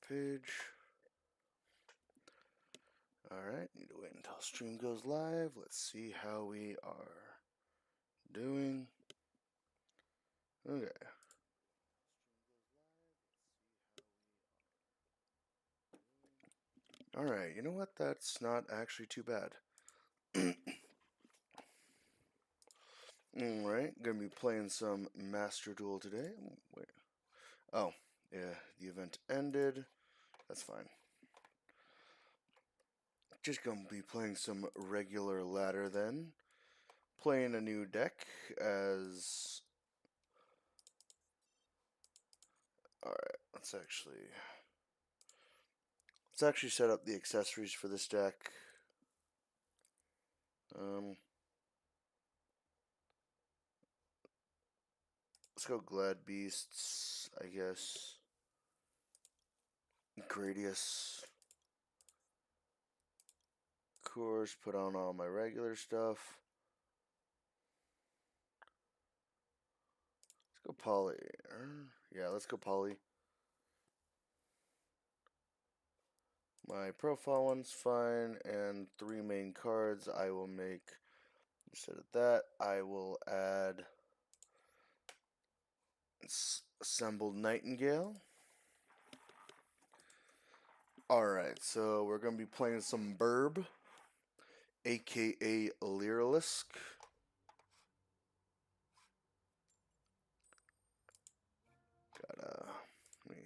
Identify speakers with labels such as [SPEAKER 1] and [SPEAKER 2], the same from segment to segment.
[SPEAKER 1] Secret page. Alright, need to wait until stream goes live. Let's see how we are doing. Okay. Alright, you know what? That's not actually too bad. Alright, gonna be playing some Master Duel today. Wait. Oh, yeah, the event ended. That's fine. Just gonna be playing some regular ladder then. Playing a new deck as... Alright, let's actually set up the accessories for this deck. Let's go Glad Beasts, I guess. Gradius. Of course, put on all my regular stuff. Let's go Poly. Yeah, let's go Poly. My profile one's fine, and 3 main cards I will make. Instead of that, I will add Assembled Nightingale. Alright, so we're going to be playing some Birb, AKA Lyrilusc. Let me...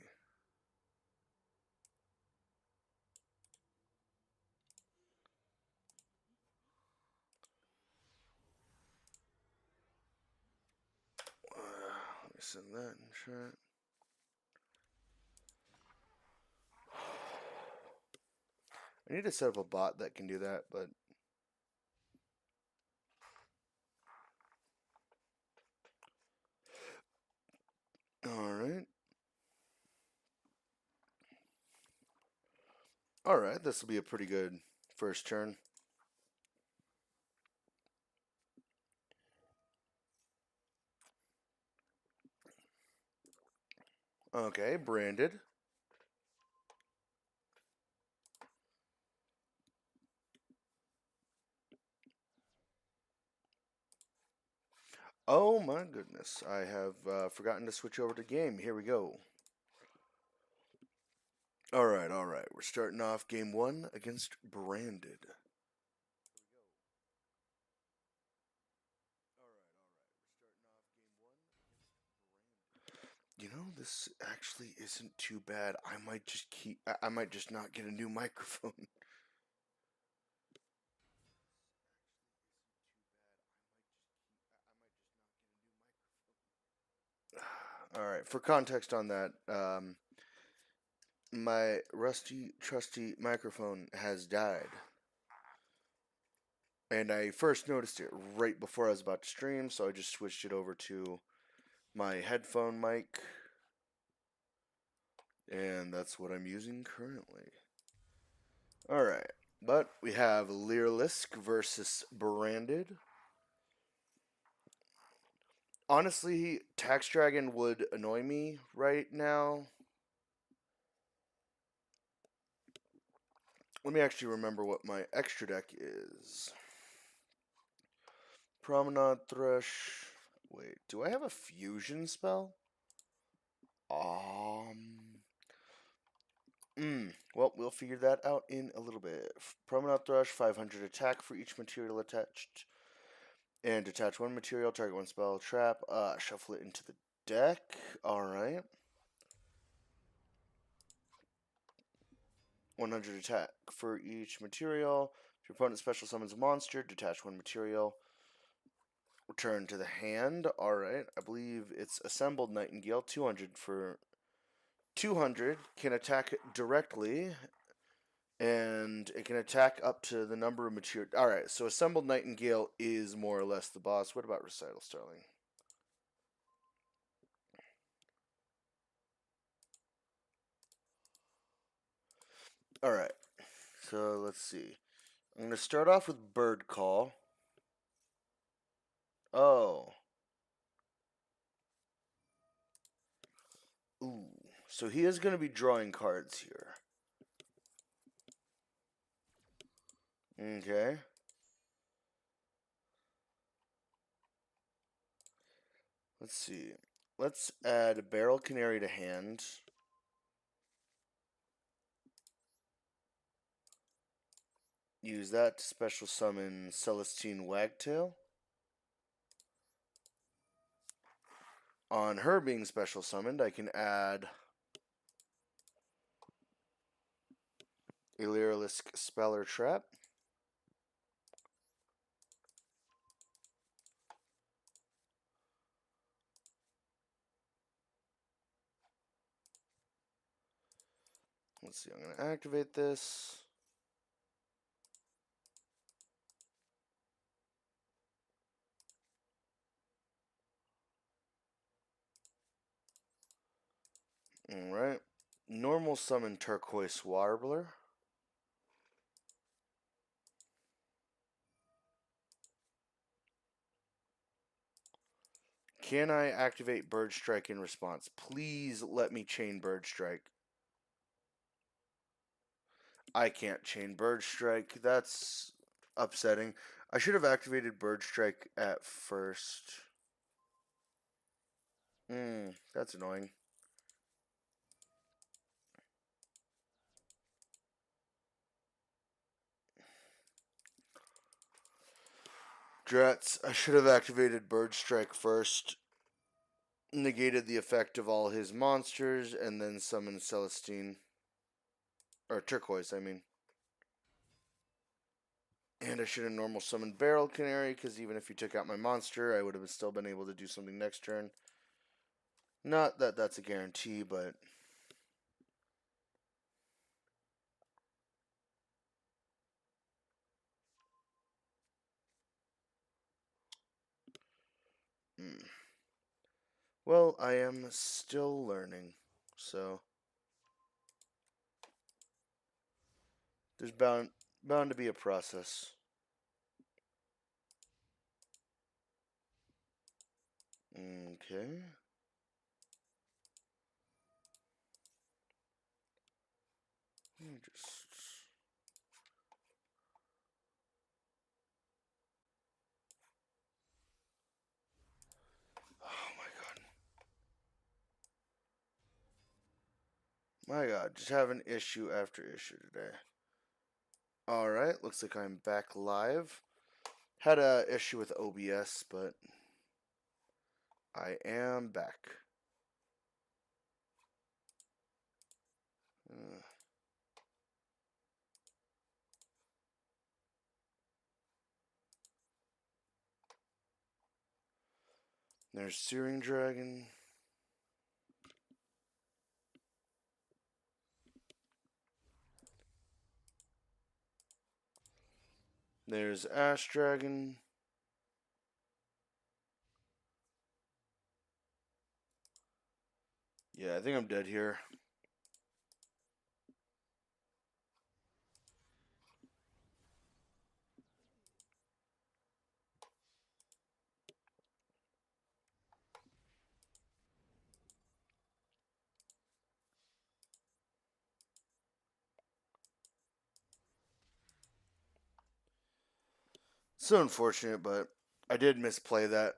[SPEAKER 1] Let me send that in chat. I need to set up a bot that can do that, but... Alright. Alright, this will be a pretty good first turn. Okay, branded. Oh my goodness, I have forgotten to switch over to game. Here we go. Alright, we're starting off game 1 against Branded. You know, this actually isn't too bad. I might just not get a new microphone. Alright, for context on that, my rusty, trusty microphone has died. And I first noticed it right before I was about to stream, so I just switched it over to my headphone mic. And that's what I'm using currently. Alright, but we have Lyrilusc versus Branded. Honestly, Tax Dragon would annoy me right now. Let me actually remember what my extra deck is. Promenade Thrush. Wait, do I have a fusion spell? Well, we'll figure that out in a little bit. Promenade Thrush, 500 attack for each material attached. And detach 1 material, target 1 spell, trap. Shuffle it into the deck. Alright. 100 attack for each material. If your opponent special summons a monster, detach 1 material. Return to the hand. Alright. I believe it's Assembled Nightingale. 200 for 200. Can attack directly. And it can attack up to the number of material. Alright, so Assembled Nightingale is more or less the boss. What about Recital Starling? Alright, so let's see. I'm going to start off with Bird Call. Oh. Ooh. So he is going to be drawing cards here. Okay. Let's see. Let's add a Barrel Canary to hand. Use that to special summon Celestine Wagtail. On her being special summoned, I can add a Lyrilusc Speller Trap. Let's see, I'm going to activate this. Alright. Normal summon Turquoise Warbler. Can I activate Bird Strike in response? Please let me chain Bird Strike. I can't chain Bird Strike. That's upsetting. I should have activated Bird Strike at first. That's annoying. Drats, I should have activated Bird Strike first, negated the effect of all his monsters, and then summoned Celestine. Or Turquoise, I mean. And I should have normal summoned Barrel Canary, because even if you took out my monster, I would have still been able to do something next turn. Not that that's a guarantee, but... Well, I am still learning, so... There's bound to be a process. Okay. Let me just... Oh my god, just having issue after issue today. Alright, looks like I'm back live. Had a issue with OBS, but I am back. There's Searing Dragon. There's Ash Dragon. Yeah, I think I'm dead here. So unfortunate, but I did misplay that.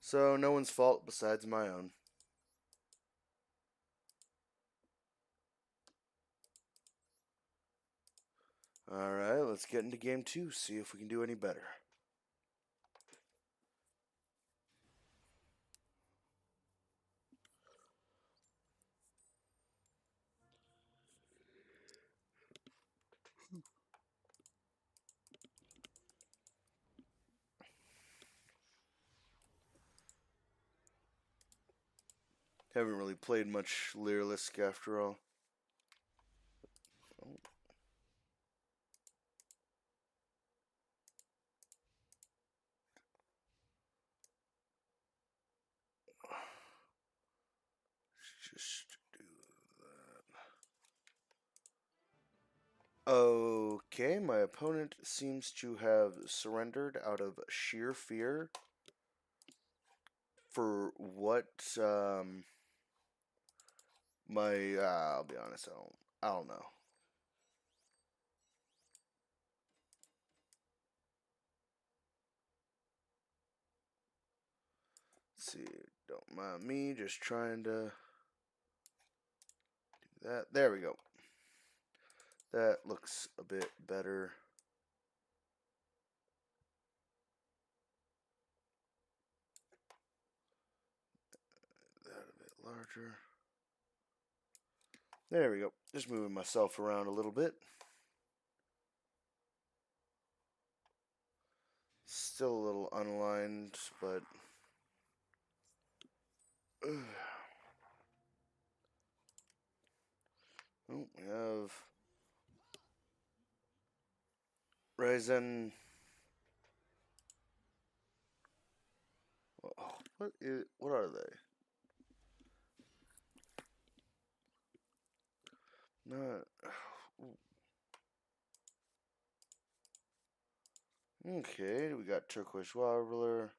[SPEAKER 1] So no one's fault besides my own. Alright, let's get into game 2, see if we can do any better. Haven't really played much Lyrilusc after all. Oh. Just do that. Okay, my opponent seems to have surrendered out of sheer fear. For what I'll be honest, I don't know. Let's see, don't mind me just trying to do that. There we go. That looks a bit better. That a bit larger. There we go. Just moving myself around a little bit. Still a little unaligned, but oh, we have Ryzen. Oh, what are they? Not. Okay, we got Turquoise Warbler.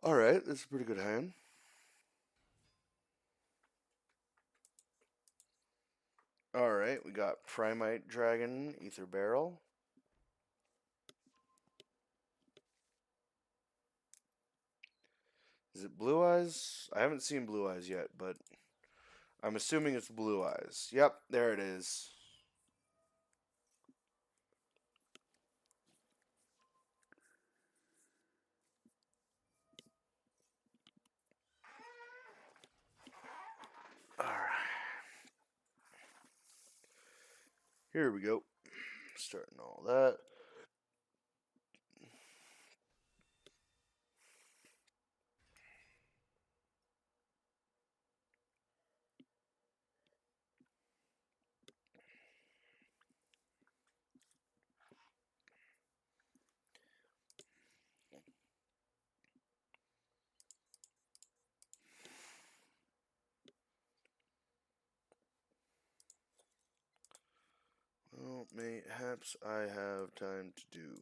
[SPEAKER 1] Alright, this is a pretty good hand. Alright, we got Primite Dragon, Ether Barrel. Is it Blue Eyes? I haven't seen Blue Eyes yet, but I'm assuming it's Blue Eyes. Yep, there it is. Alright. Here we go. Starting all that. Well, mayhaps I have time to do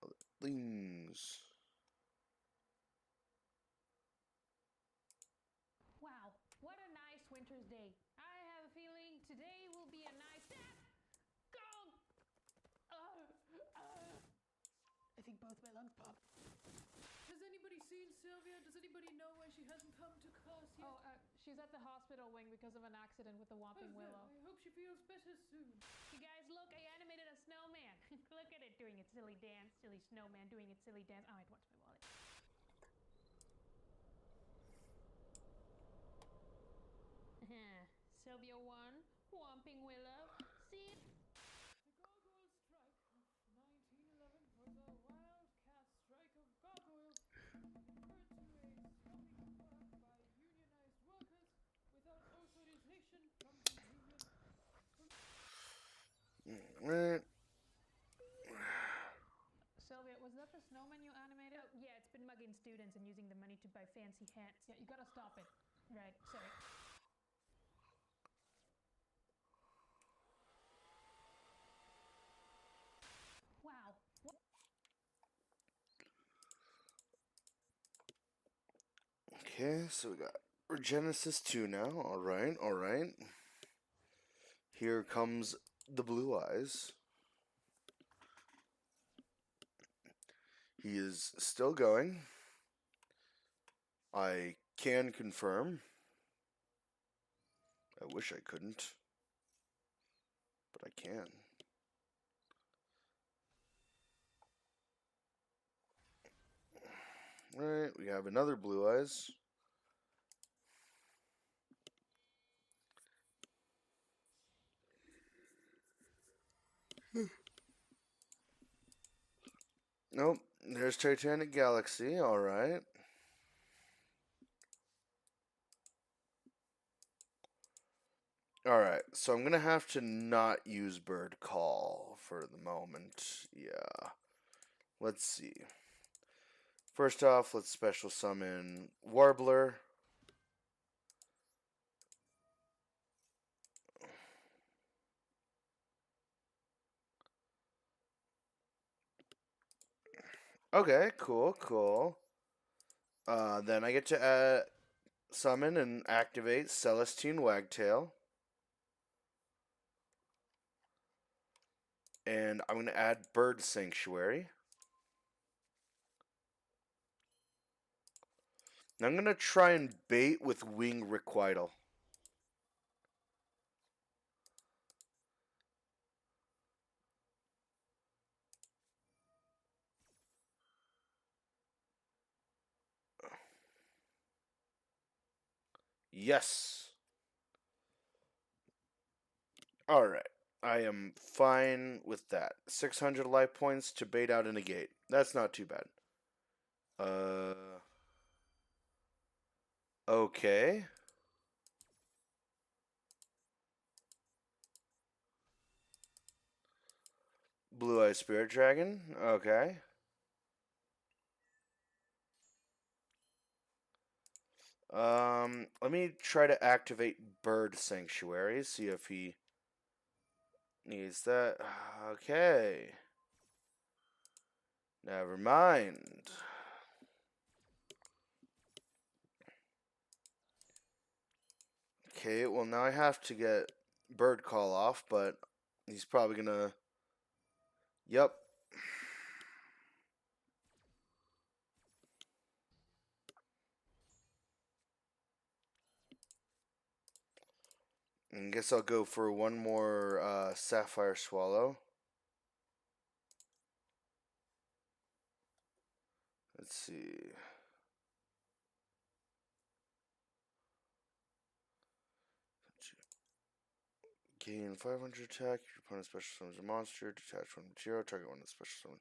[SPEAKER 1] other things.
[SPEAKER 2] Wow, what a nice winter's day. I have a feeling today will be a nice go. I think both my lungs popped.
[SPEAKER 3] Has anybody seen Sylvia? Does anybody know why she hasn't come to class yet?
[SPEAKER 2] Oh, she's at the hospital wing because of an accident with the Whopping Willow.
[SPEAKER 3] I hope she feels better soon.
[SPEAKER 2] You guys, look, I animated a snowman. Look at it doing its silly dance. Silly snowman doing its silly dance. Oh, what's my wallet? Sylvia 1, Whomping Willow. See?
[SPEAKER 3] The Gargoyle Strike of 1911 was a wildcat strike of gargoyles referred to a stopping of work by unionized workers without authorization from the union.
[SPEAKER 2] Sylvia, was that the snowman you animated? Oh, yeah, it's been mugging students and using the money to buy fancy hats. Yeah, you gotta stop it. Right, sorry. Wow. What?
[SPEAKER 1] Okay, so we got Regenesis 2 now. Alright, alright. Here comes the Blue Eyes. He is still going. I can confirm. I wish I couldn't, but I can. Alright, we have another Blue Eyes. Nope, there's Titanic Galaxy, alright. Alright, so I'm going to have to not use Bird Call for the moment. Yeah. Let's see. First off, let's special summon Warbler. Okay, cool, cool. Then I get to summon and activate Celestine Wagtail. And I'm going to add Bird Sanctuary. Now I'm going to try and bait with Wing Requital. Yes. Alright. I am fine with that. 600 life points to bait out a negate. That's not too bad. Okay. Blue Eye Spirit Dragon. Okay. Let me try to activate Bird Sanctuary. See if he needs that. Okay. Never mind. Okay, well now I have to get Bird Call off, but he's probably gonna... Yep. I guess I'll go for one more Sapphire Swallow. Let's see. Gain 500 attack. Your opponent special summons a monster. Detach one material. Target one of the special summon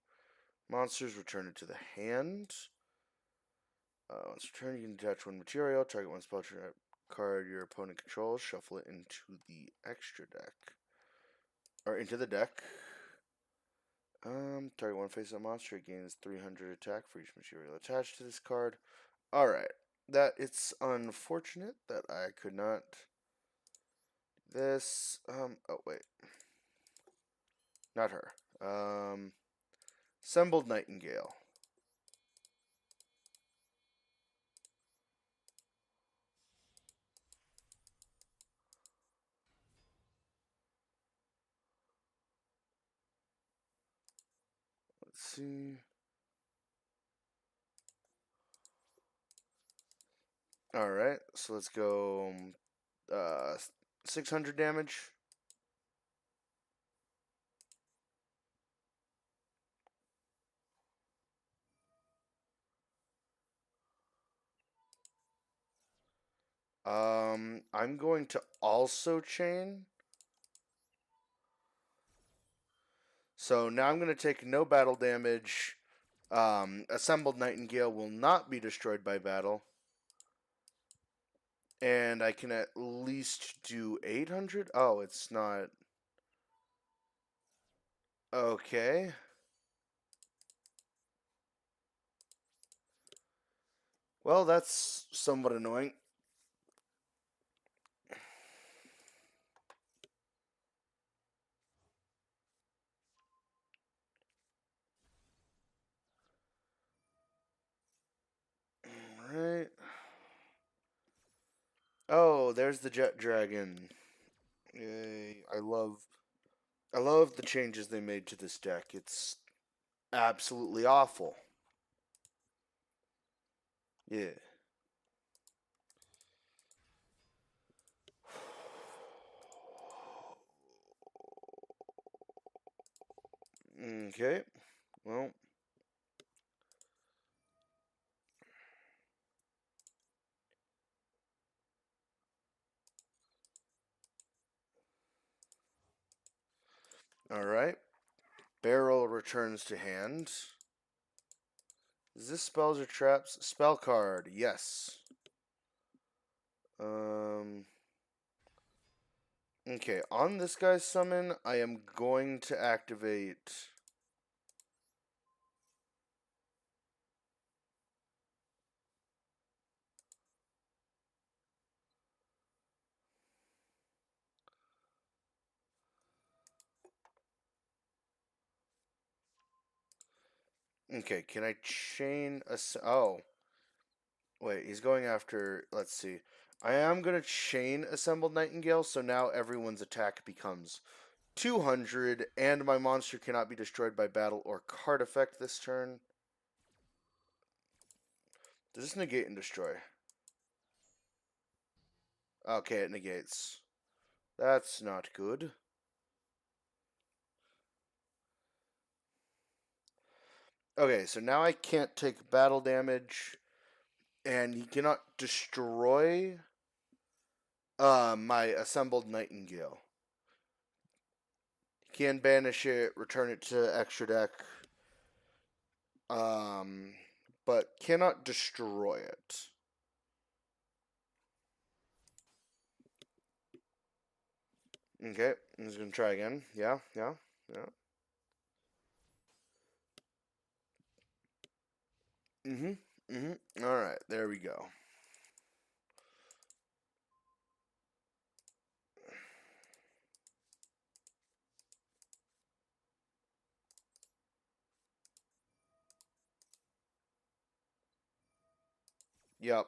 [SPEAKER 1] monsters. Return it to the hand. Once returned, you can detach one material. Target one spell card your opponent controls. Shuffle it into the extra deck. Or into the deck. Target one face-up monster. It gains 300 attack for each material attached to this card. Alright. That it's unfortunate that I could not this. Oh wait. Not her. Assembled Nightingale. Let's see. Alright, so let's go 600 damage. I'm going to also chain. So now I'm going to take no battle damage. Assembled Nightingale will not be destroyed by battle. And I can at least do 800? Oh, it's not. Okay. Well, that's somewhat annoying. Alright. Oh, there's the Jet Dragon. Yay. I love the changes they made to this deck. It's absolutely awful. Yeah. Okay. Well. Alright. Barrel returns to hand. Is this spells or traps? Spell card. Yes. Okay, on this guy's summon, I am going to activate... Okay, can I chain a... Oh. Wait, he's going after... Let's see. I am going to chain Assembled Nightingale, so now everyone's attack becomes 200, and my monster cannot be destroyed by battle or card effect this turn. Does this negate and destroy? Okay, it negates. That's not good. Okay, so now I can't take battle damage, and he cannot destroy my Assembled Nightingale. He can banish it, return it to extra deck, but cannot destroy it. Okay, I'm just gonna try again. Yeah. Alright, there we go. Yep.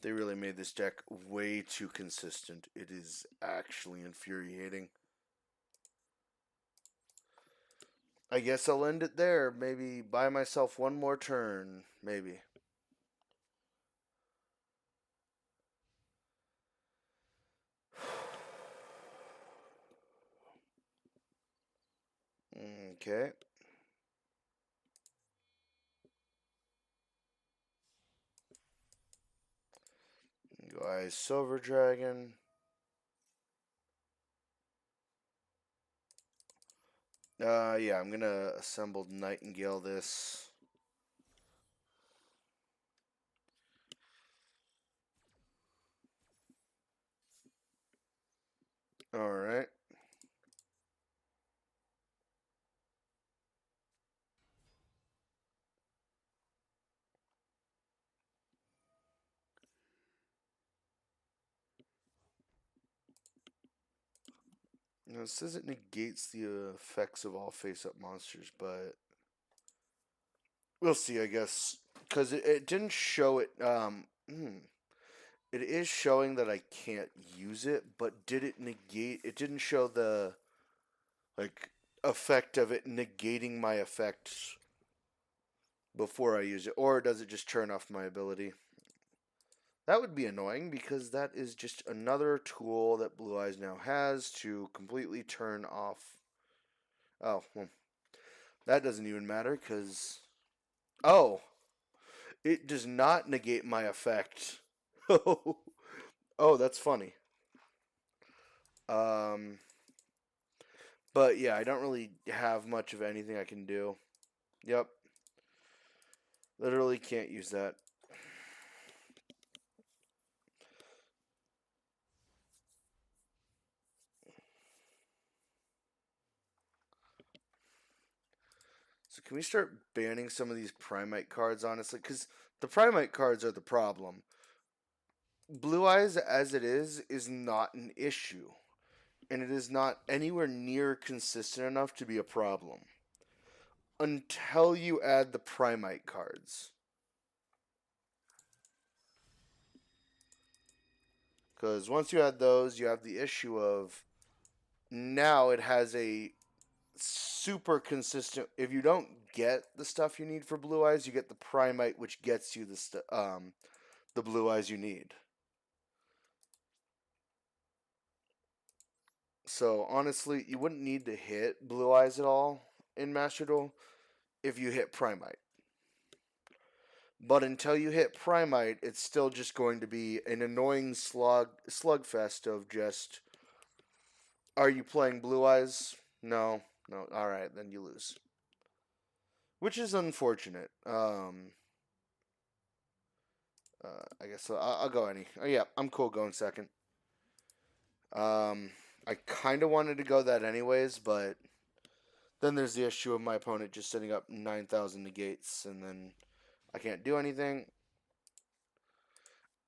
[SPEAKER 1] They really made this deck way too consistent. It is actually infuriating. I guess I'll end it there. Maybe buy myself one more turn. Maybe. Okay. Go Ice Silver Dragon. Yeah, I'm gonna Assembled Nightingale this. Alright. Now, it says it negates the effects of all face-up monsters, but we'll see, I guess. Because it didn't show it, it is showing that I can't use it, but did it negate... It didn't show the, like, effect of it negating my effects before I use it. Or does it just turn off my ability? That would be annoying, because that is just another tool that Blue Eyes now has to completely turn off... Oh, well, that doesn't even matter, because... Oh! It does not negate my effect. Oh, that's funny. But yeah, I don't really have much of anything I can do. Yep. Literally can't use that. So can we start banning some of these Primite cards, honestly? Because the Primite cards are the problem. Blue Eyes, as it is not an issue. And it is not anywhere near consistent enough to be a problem. Until you add the Primite cards. Because once you add those, you have the issue of now it has a super consistent. If you don't get the stuff you need for Blue Eyes, you get the Primite, which gets you the Blue Eyes you need. So honestly, you wouldn't need to hit Blue Eyes at all in Master Duel if you hit Primite. But until you hit Primite, it's still just going to be an annoying slugfest of just, are you playing Blue Eyes? No. Alright, then you lose. Which is unfortunate. I guess I'll go any. Oh, yeah, I'm cool going second. I kind of wanted to go that anyways, but then there's the issue of my opponent just setting up 9,000 negates, and then I can't do anything.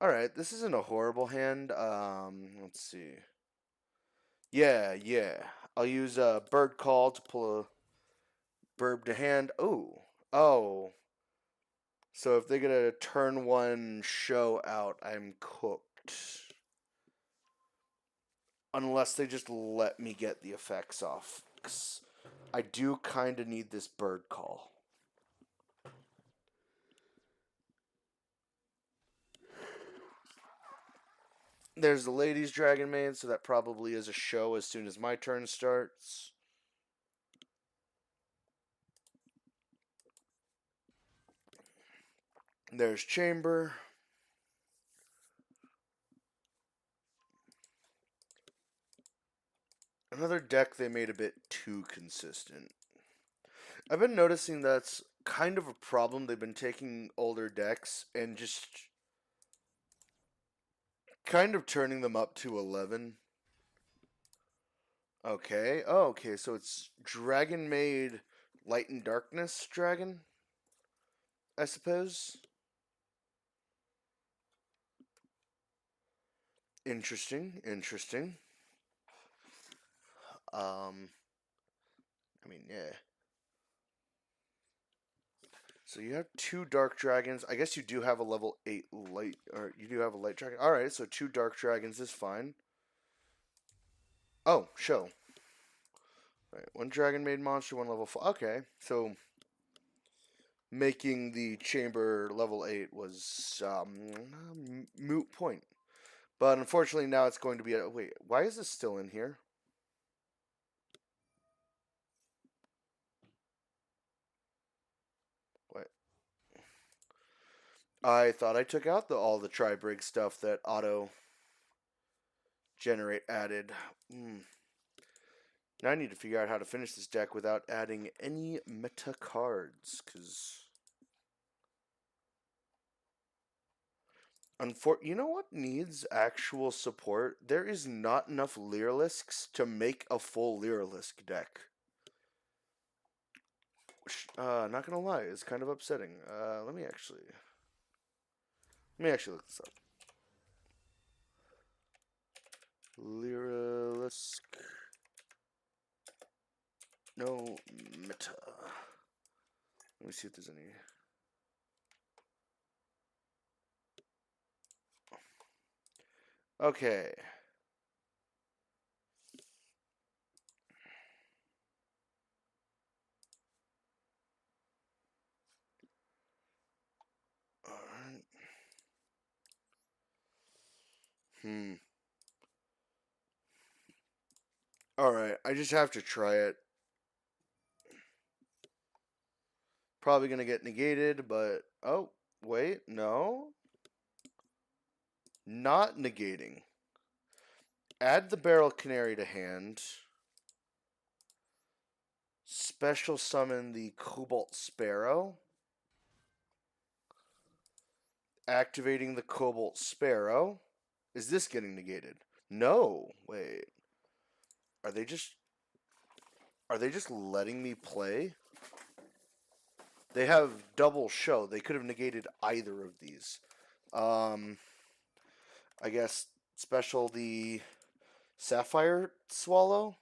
[SPEAKER 1] Alright, this isn't a horrible hand. Let's see. Yeah. I'll use a bird call to pull a Birb to hand. Oh. So if they get a turn one show out, I'm cooked. Unless they just let me get the effects off. 'Cause I do kind of need this bird call. There's the ladies dragon maid, so that probably is a show as soon as my turn starts. There's chamber. Another deck they made a bit too consistent. I've been noticing that's kind of a problem. They've been taking older decks and just kind of turning them up to 11. Okay. Oh, okay. So it's Dragon Maid Light and Darkness Dragon, I suppose. Interesting. I mean, yeah. So you have two dark dragons. I guess you do have a level 8 light, or you do have a light dragon. Alright, so two dark dragons is fine. Oh, show. Right, one dragon made monster, one level 4. Okay, so making the chamber level 8 was moot point. But unfortunately now it's going to be a... Wait, why is this still in here? What? I thought I took out all the tri-brig stuff that auto generate added. Now I need to figure out how to finish this deck without adding any meta cards, because... You know what needs actual support? There is not enough Lyriluscs to make a full Lyrilusc deck. Which, not gonna lie, is kind of upsetting. Let me actually look this up. Lyrilusc. No meta. Let me see if there's any. Okay. Alright. Alright, I just have to try it. Probably gonna get negated, but... Oh, wait, no. Not negating. Add the barrel canary to hand. Special summon the Cobalt Sparrow. Activating the Cobalt Sparrow. Is this getting negated? No. Wait. Are they just letting me play? They have double show. They could have negated either of these. I guess special the Sapphire Swallow.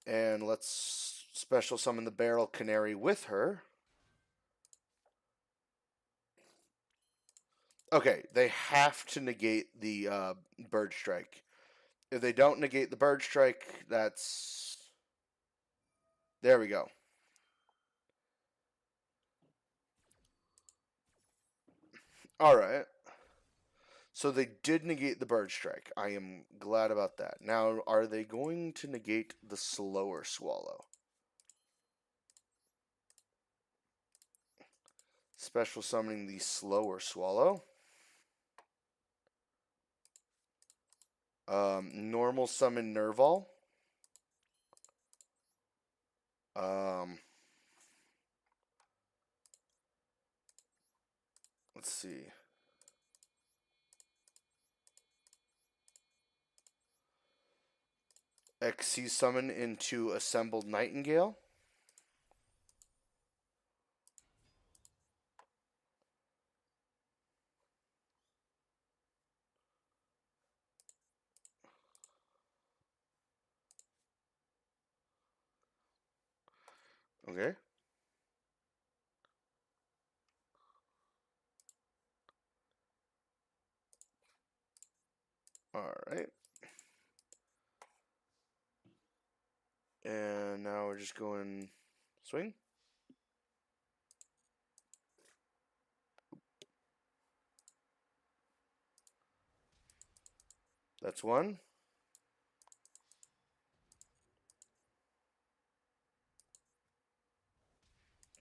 [SPEAKER 1] And let's special summon the Barrel Canary with her. Okay, they have to negate the Bird Strike. If they don't negate the Bird Strike, that's... There we go. Alright. So they did negate the Bird Strike. I am glad about that. Now, are they going to negate the Slower Swallow? Special summoning the Slower Swallow. Normal summon Nerval. Let's see. XC summon into Assembled Nightingale. Okay. Alright. And now we're just going swing. That's one.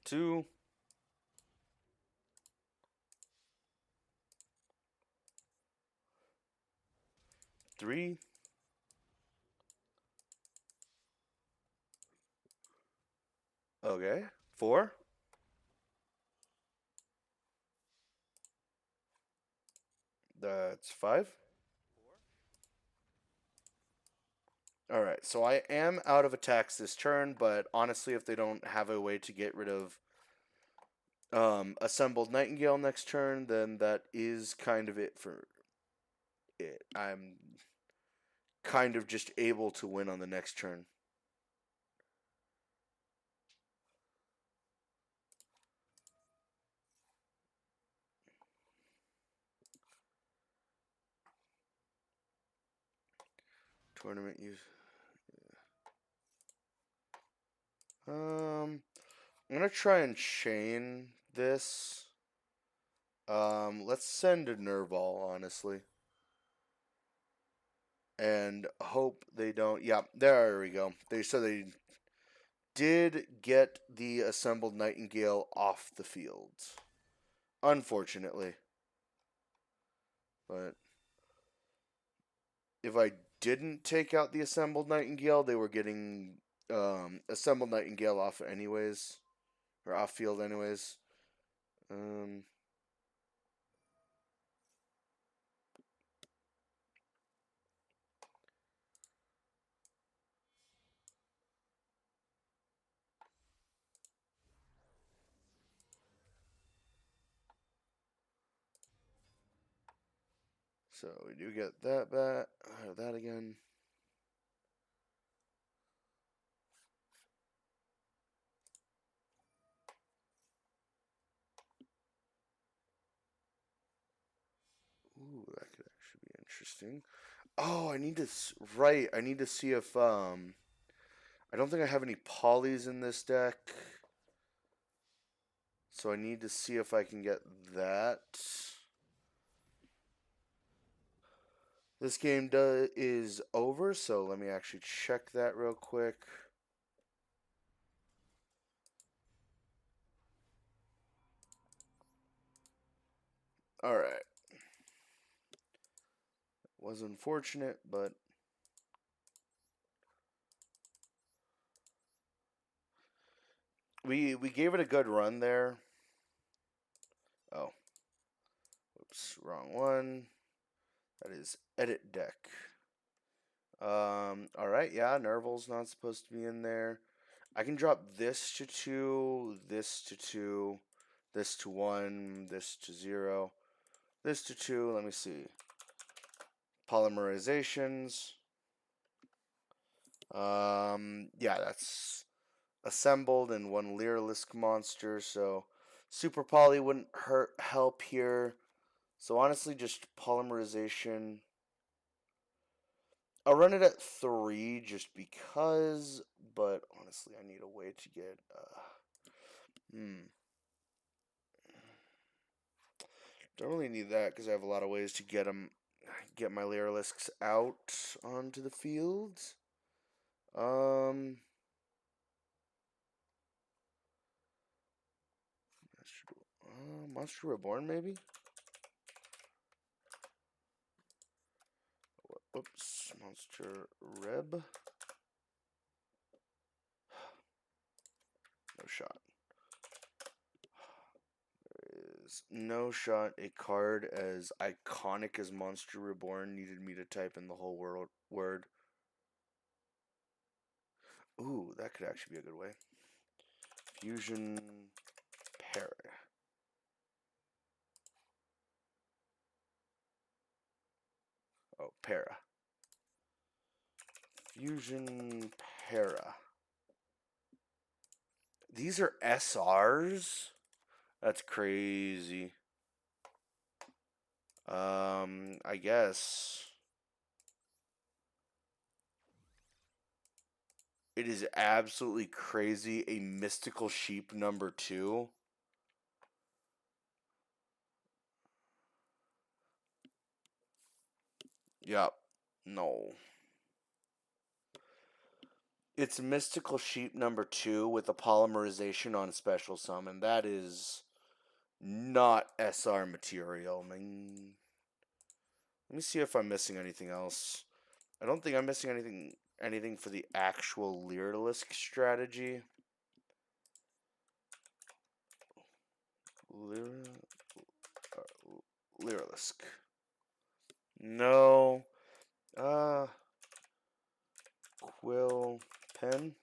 [SPEAKER 1] Two. Three. Okay. Four. That's five. Alright, so I am out of attacks this turn, but honestly, if they don't have a way to get rid of assembled Nightingale next turn, then that is kind of it for it. I'm kind of just able to win on the next turn. Tournament use. I'm gonna try and chain this. Let's send a Nervall, honestly. And hope they don't. Yeah, there we go. They did get the assembled Nightingale off the field. Unfortunately. But if I didn't take out the assembled Nightingale, they were getting assembled Nightingale off anyways. Or off field anyways. So we do get that back. That again. Ooh, that could actually be interesting. Oh, I need to right. I need to see if I don't think I have any polys in this deck. So I need to see if I can get that. This game is over, so let me actually check that real quick. Alright. Was unfortunate, but we gave it a good run there. Oh. Oops, wrong one. That is edit deck. Alright, yeah, Nerval's not supposed to be in there. I can drop this to 2, this to 2, this to 1, this to 0, this to 2. Let me see. Polymerizations. Yeah, that's assembled and one Lyrilusc monster, so Super Poly wouldn't help here. So honestly, just polymerization. I'll run it at 3 just because, but honestly, I need a way to get. Don't really need that because I have a lot of ways to get my Lyriluscs out onto the field. Monster Reborn maybe. Oops, Monster Reb. No shot. There is no shot. A card as iconic as Monster Reborn needed me to type in the whole word. Ooh, that could actually be a good way. Fusion Para. Oh, Para. Fusion Para. These are SRs? That's crazy. I guess. It is absolutely crazy. A mystical sheep number 2. Yep. No. It's mystical sheep number 2 with a polymerization on special summon. That is not SR material. Let me see if I'm missing anything else. I don't think I'm missing anything for the actual Lyrilusc strategy. Lyrilusc. No. Quill pen.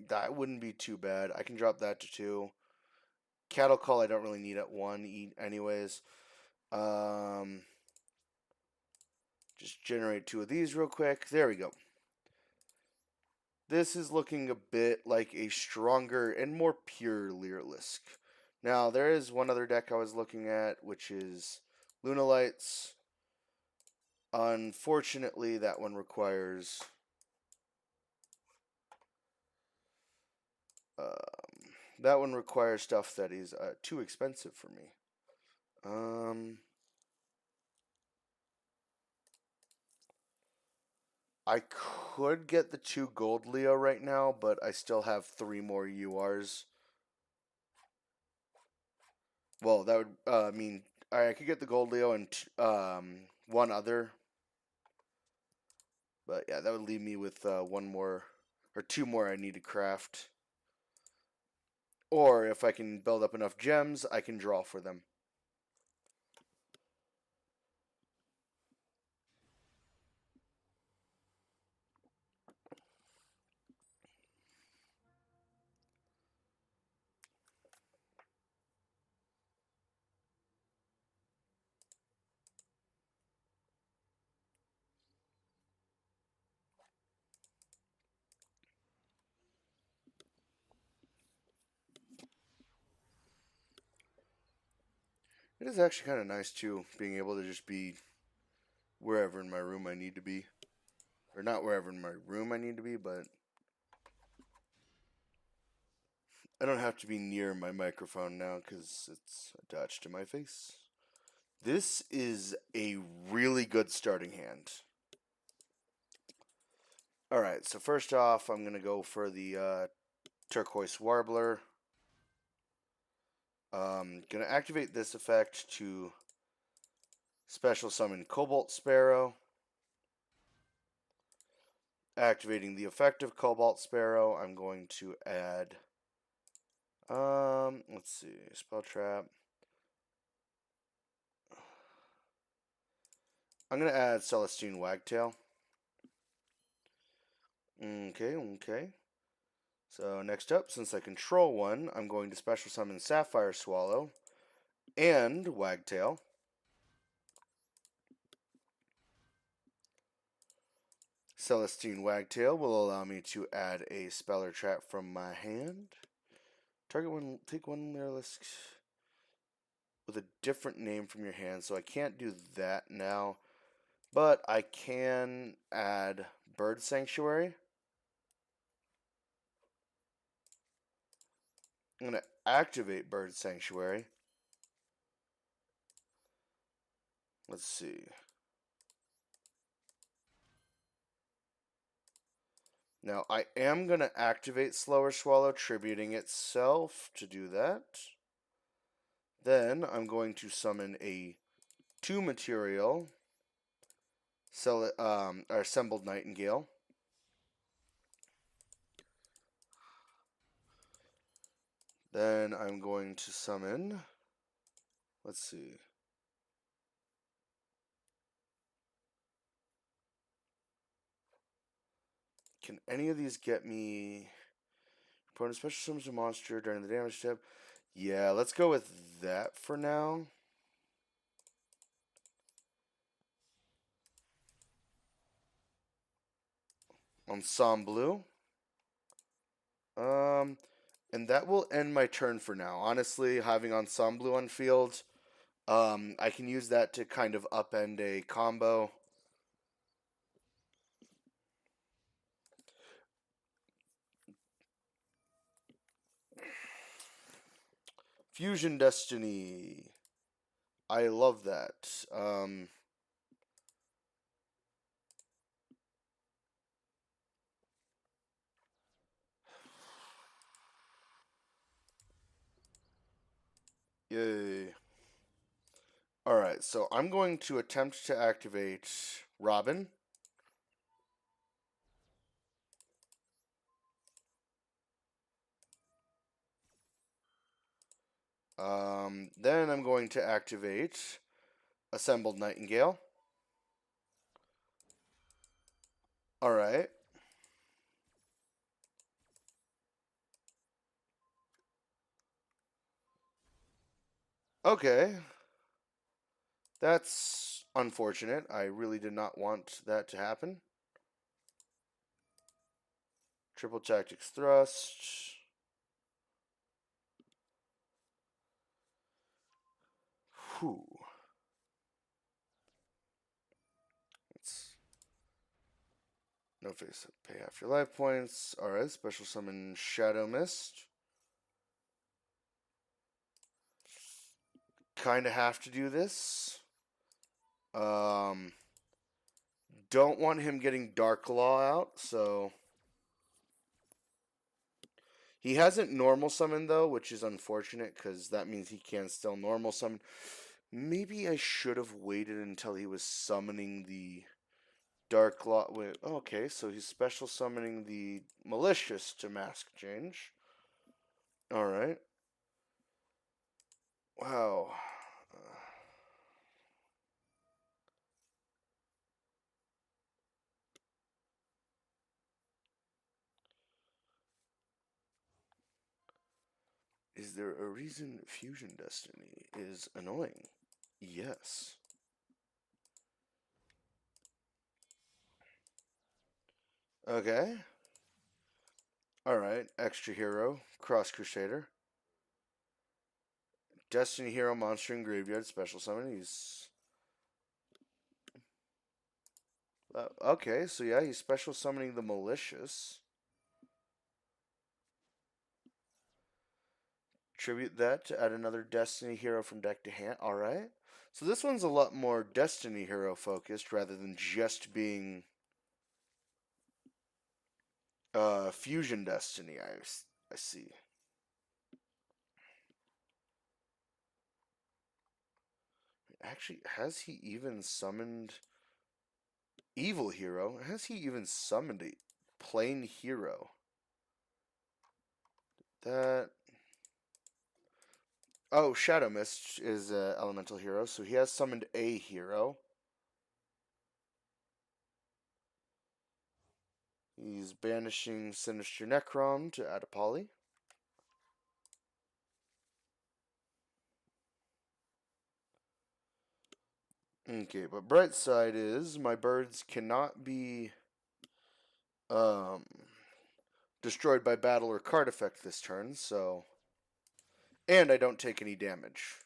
[SPEAKER 1] That wouldn't be too bad. I can drop that to 2. Cattle call I don't really need at 1 anyways. Just generate 2 of these real quick. There we go. This is looking a bit like a stronger and more pure Lyrilusc. Now, there is one other deck I was looking at, which is Lunalights. Unfortunately, that one requires stuff that is too expensive for me. I could get the 2 gold Leo right now, but I still have 3 more URs. Well, that would mean I could get the gold Leo and 1 other. But yeah, that would leave me with 1 more or 2 more I need to craft. Or if I can build up enough gems, I can draw for them. It is actually kind of nice too, being able to just be wherever in my room I need to be. Or not wherever in my room I need to be, but I don't have to be near my microphone now because it's attached to my face. This is a really good starting hand. Alright, so first off, I'm going to go for the Turquoise Warbler. Going to activate this effect to special summon Cobalt Sparrow. Activating the effect of Cobalt Sparrow, I'm going to add, let's see, Spell Trap. I'm going to add Celestine Wagtail. Okay. So next up, since I control 1, I'm going to special summon Sapphire Swallow and Wagtail. Celestine Wagtail will allow me to add a Speller Trap from my hand. Target one, take 1 Lyrilusc with a different name from your hand, so I can't do that now. But I can add Bird Sanctuary. I'm going to activate Bird Sanctuary. Let's see. Now, I am going to activate Slower Swallow, tributing itself to do that. Then, I'm going to summon a 2 material, Assembled Nightingale. Then, I'm going to summon, let's see. Can any of these get me... Opponent special summons a monster during the damage step. Yeah, let's go with that for now. Ensemble. And that will end my turn for now. Honestly, having Ensemble on field, I can use that to kind of upend a combo. Fusion Destiny. I love that. Yay. Alright, so I'm going to attempt to activate Robin. Then I'm going to activate Assembled Nightingale. Alright. Okay. That's unfortunate. I really did not want that to happen. Triple Tactics Thrust. Whew. No face up. Pay half your life points. Alright, special summon Shadow Mist. Kinda have to do this. Don't want him getting Dark Law out, so... He hasn't normal summoned, though, which is unfortunate, because that means he can still normal summon. Maybe I should have waited until he was summoning the Dark Law. Wait, okay, so he's special summoning the Malicious to Mask Change. Alright. Wow. Is there a reason Fusion Destiny is annoying? Yes. Okay. Alright, Extra Hero, Cross Crusader. Destiny Hero, Monster in Graveyard, Special Summon. He's... okay, so yeah, he's special summoning the Malicious. Tribute that to add another Destiny Hero from deck to hand. Alright. So this one's a lot more Destiny Hero focused rather than just being Fusion Destiny, I see. Actually, has he even summoned Evil Hero? Has he even summoned a plain hero? That... oh, Shadow Mist is an elemental hero, so he has summoned a hero. He's banishing Sinister Necrom to add a poly. Okay, but bright side is my birds cannot be destroyed by battle or card effect this turn, so... and I don't take any damage.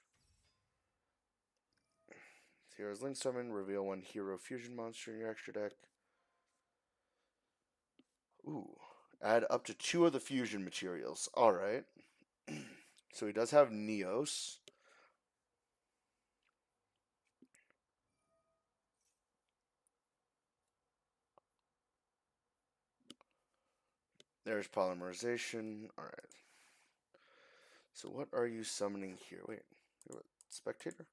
[SPEAKER 1] Hero's Link Summon, reveal one hero fusion monster in your extra deck. Ooh, add up to 2 of the fusion materials. Alright. So he does have Neos. There's polymerization. Alright. So what are you summoning here? Wait, you're a spectator?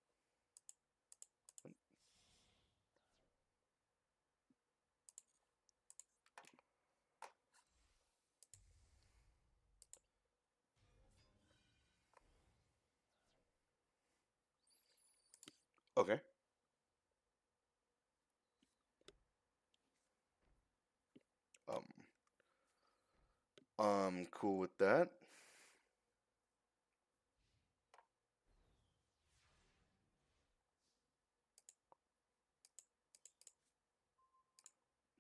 [SPEAKER 1] Okay. I'm cool with that.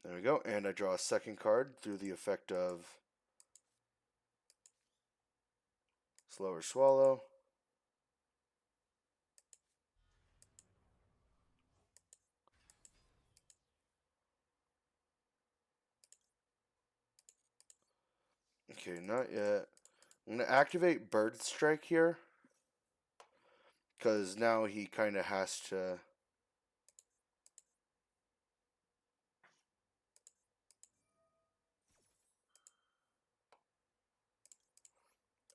[SPEAKER 1] There we go. And I draw a second card through the effect of Slower Swallow. Okay, not yet. I'm going to activate Bird Strike here, because now he kind of has to...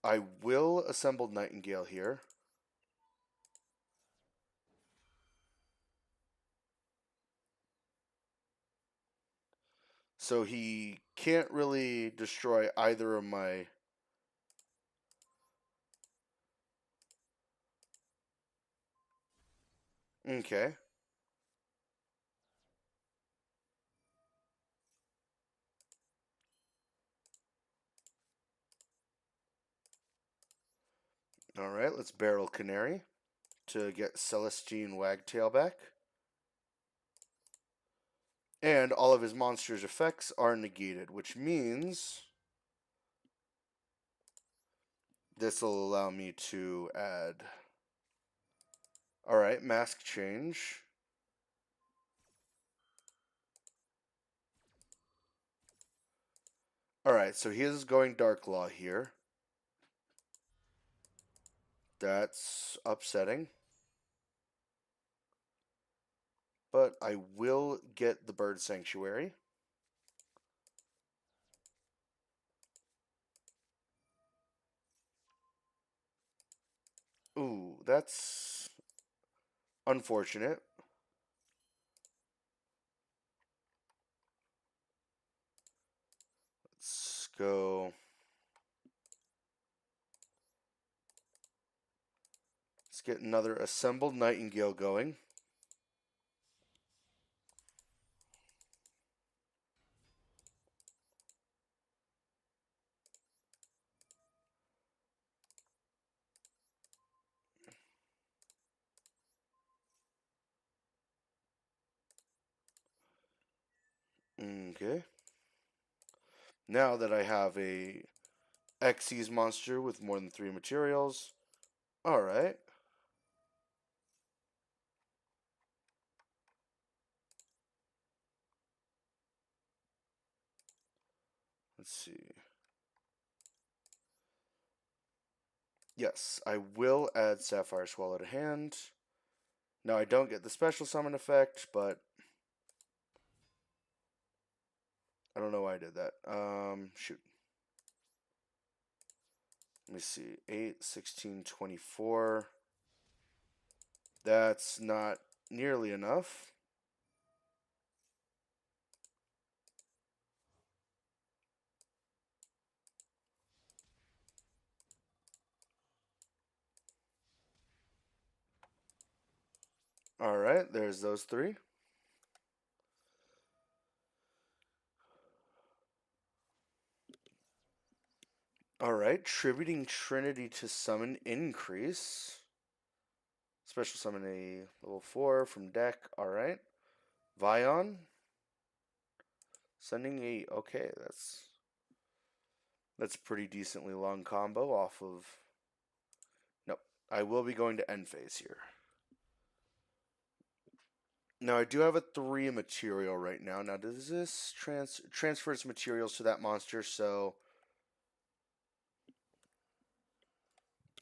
[SPEAKER 1] I will assemble Nightingale here. So he can't really destroy either of my... Okay. Alright, let's Barrel Canary to get Celestine Wagtail back. And all of his monsters' effects are negated, which means this will allow me to add... Alright, Mask Change. Alright, so he is going Dark Law here. That's upsetting. But I will get the Bird Sanctuary. Ooh, that's unfortunate. Let's go... Let's get another Assembled Nightingale going. Okay. Now that I have a Xyz monster with more than 3 materials. Alright. Let's see. Yes, I will add Sapphire Swallow to hand. Now I don't get the special summon effect, but I don't know why I did that. Shoot. Let me see. 8, 16, 24. That's not nearly enough. Alright, there's those 3. Alright, Tributing Trinity to summon increase. Special summon a level 4 from deck. Alright. Vion. Sending a... Okay, that's pretty decently long combo off of... Nope. I will be going to end phase here. Now, I do have a 3 material right now. Now, does this transfer its materials to that monster? So...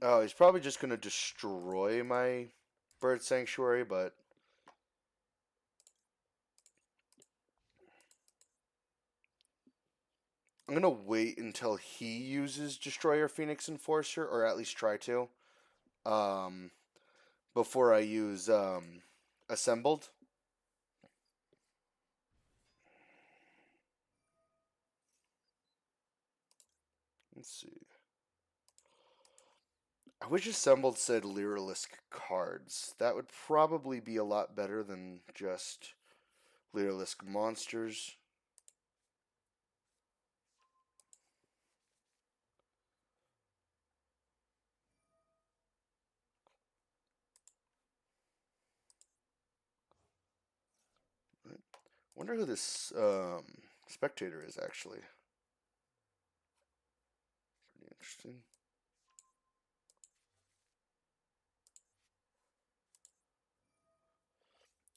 [SPEAKER 1] Oh, he's probably just going to destroy my Bird Sanctuary, but... I'm going to wait until he uses Destroyer Phoenix Enforcer, or at least try to, before I use Assembled. Let's see. I wish Assembled said Lyrilusc cards. That would probably be a lot better than just Lyrilusc monsters. Wonder who this spectator is actually. Pretty interesting.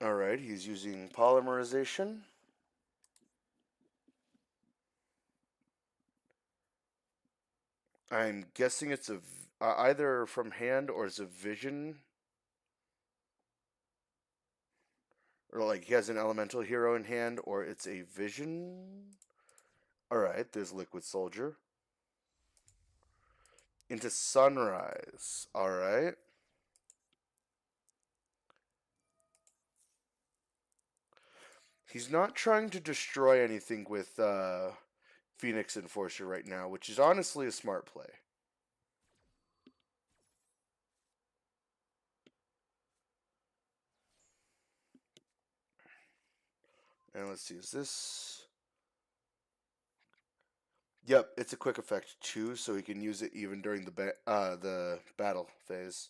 [SPEAKER 1] Alright, he's using polymerization. I'm guessing it's either from hand or it's a vision. Or like he has an elemental hero in hand or it's a vision. Alright, there's Liquid Soldier. Into Sunrise. Alright. He's not trying to destroy anything with Phoenix Enforcer right now, which is honestly a smart play. And let's see, is this... Yep, it's a quick effect too, so he can use it even during the battle phase.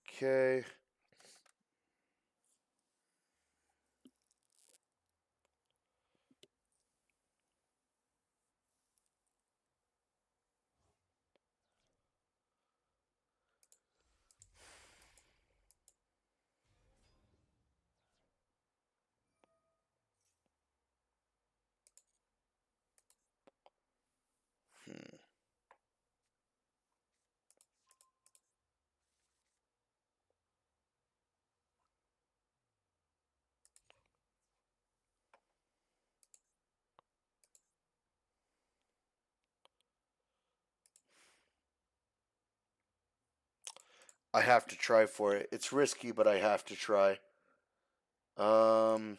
[SPEAKER 1] Okay. I have to try for it. It's risky, but I have to try. Let's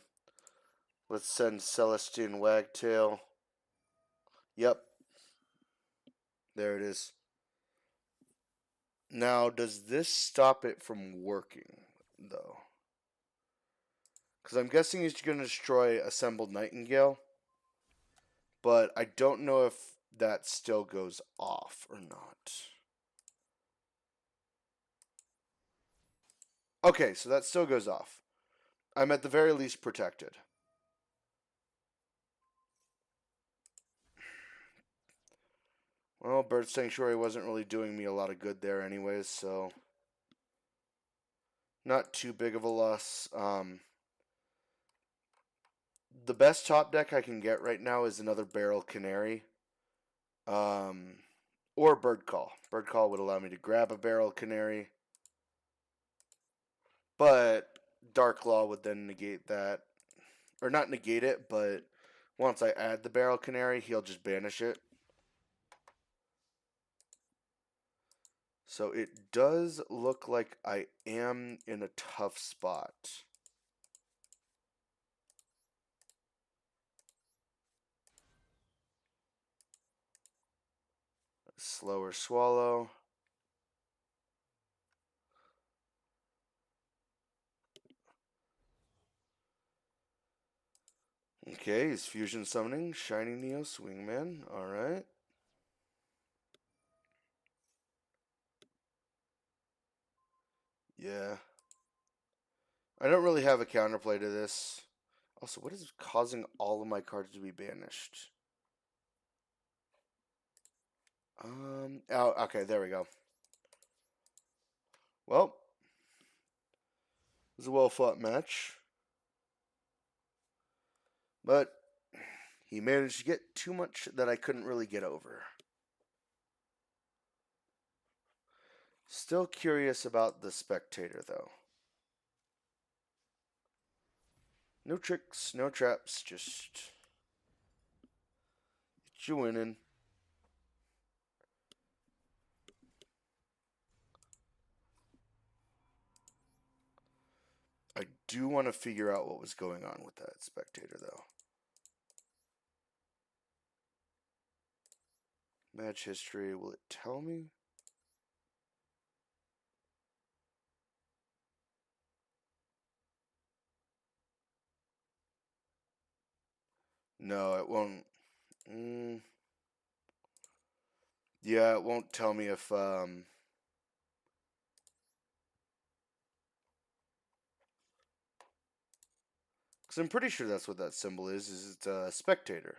[SPEAKER 1] send Celestine Wagtail. Yep. There it is. Now, does this stop it from working, though? Because I'm guessing he's going to destroy Assembled Nightingale. But I don't know if that still goes off or not. Okay, so that still goes off. I'm at the very least protected. Well, Bird Sanctuary wasn't really doing me a lot of good there anyways, so... Not too big of a loss. The best top deck I can get right now is another Barrel Canary. Or Bird Call. Bird Call would allow me to grab a Barrel Canary. But Dark Claw would then negate that. Or not negate it, but once I add the Barrel Canary, he'll just banish it. So it does look like I am in a tough spot. Slower Swallow. Okay, he's Fusion Summoning, Shining Neos, Wingman, alright. Yeah. I don't really have a counterplay to this. Also, what is causing all of my cards to be banished? Oh, okay, there we go. Well, it was a well-fought match. But he managed to get too much that I couldn't really get over. Still curious about the Spectator, though. No tricks, no traps, just get you winning. I do want to figure out what was going on with that Spectator, though. Match history, will it tell me? No, it won't. Yeah, it won't tell me if Because I'm pretty sure that's what that symbol is it's a spectator.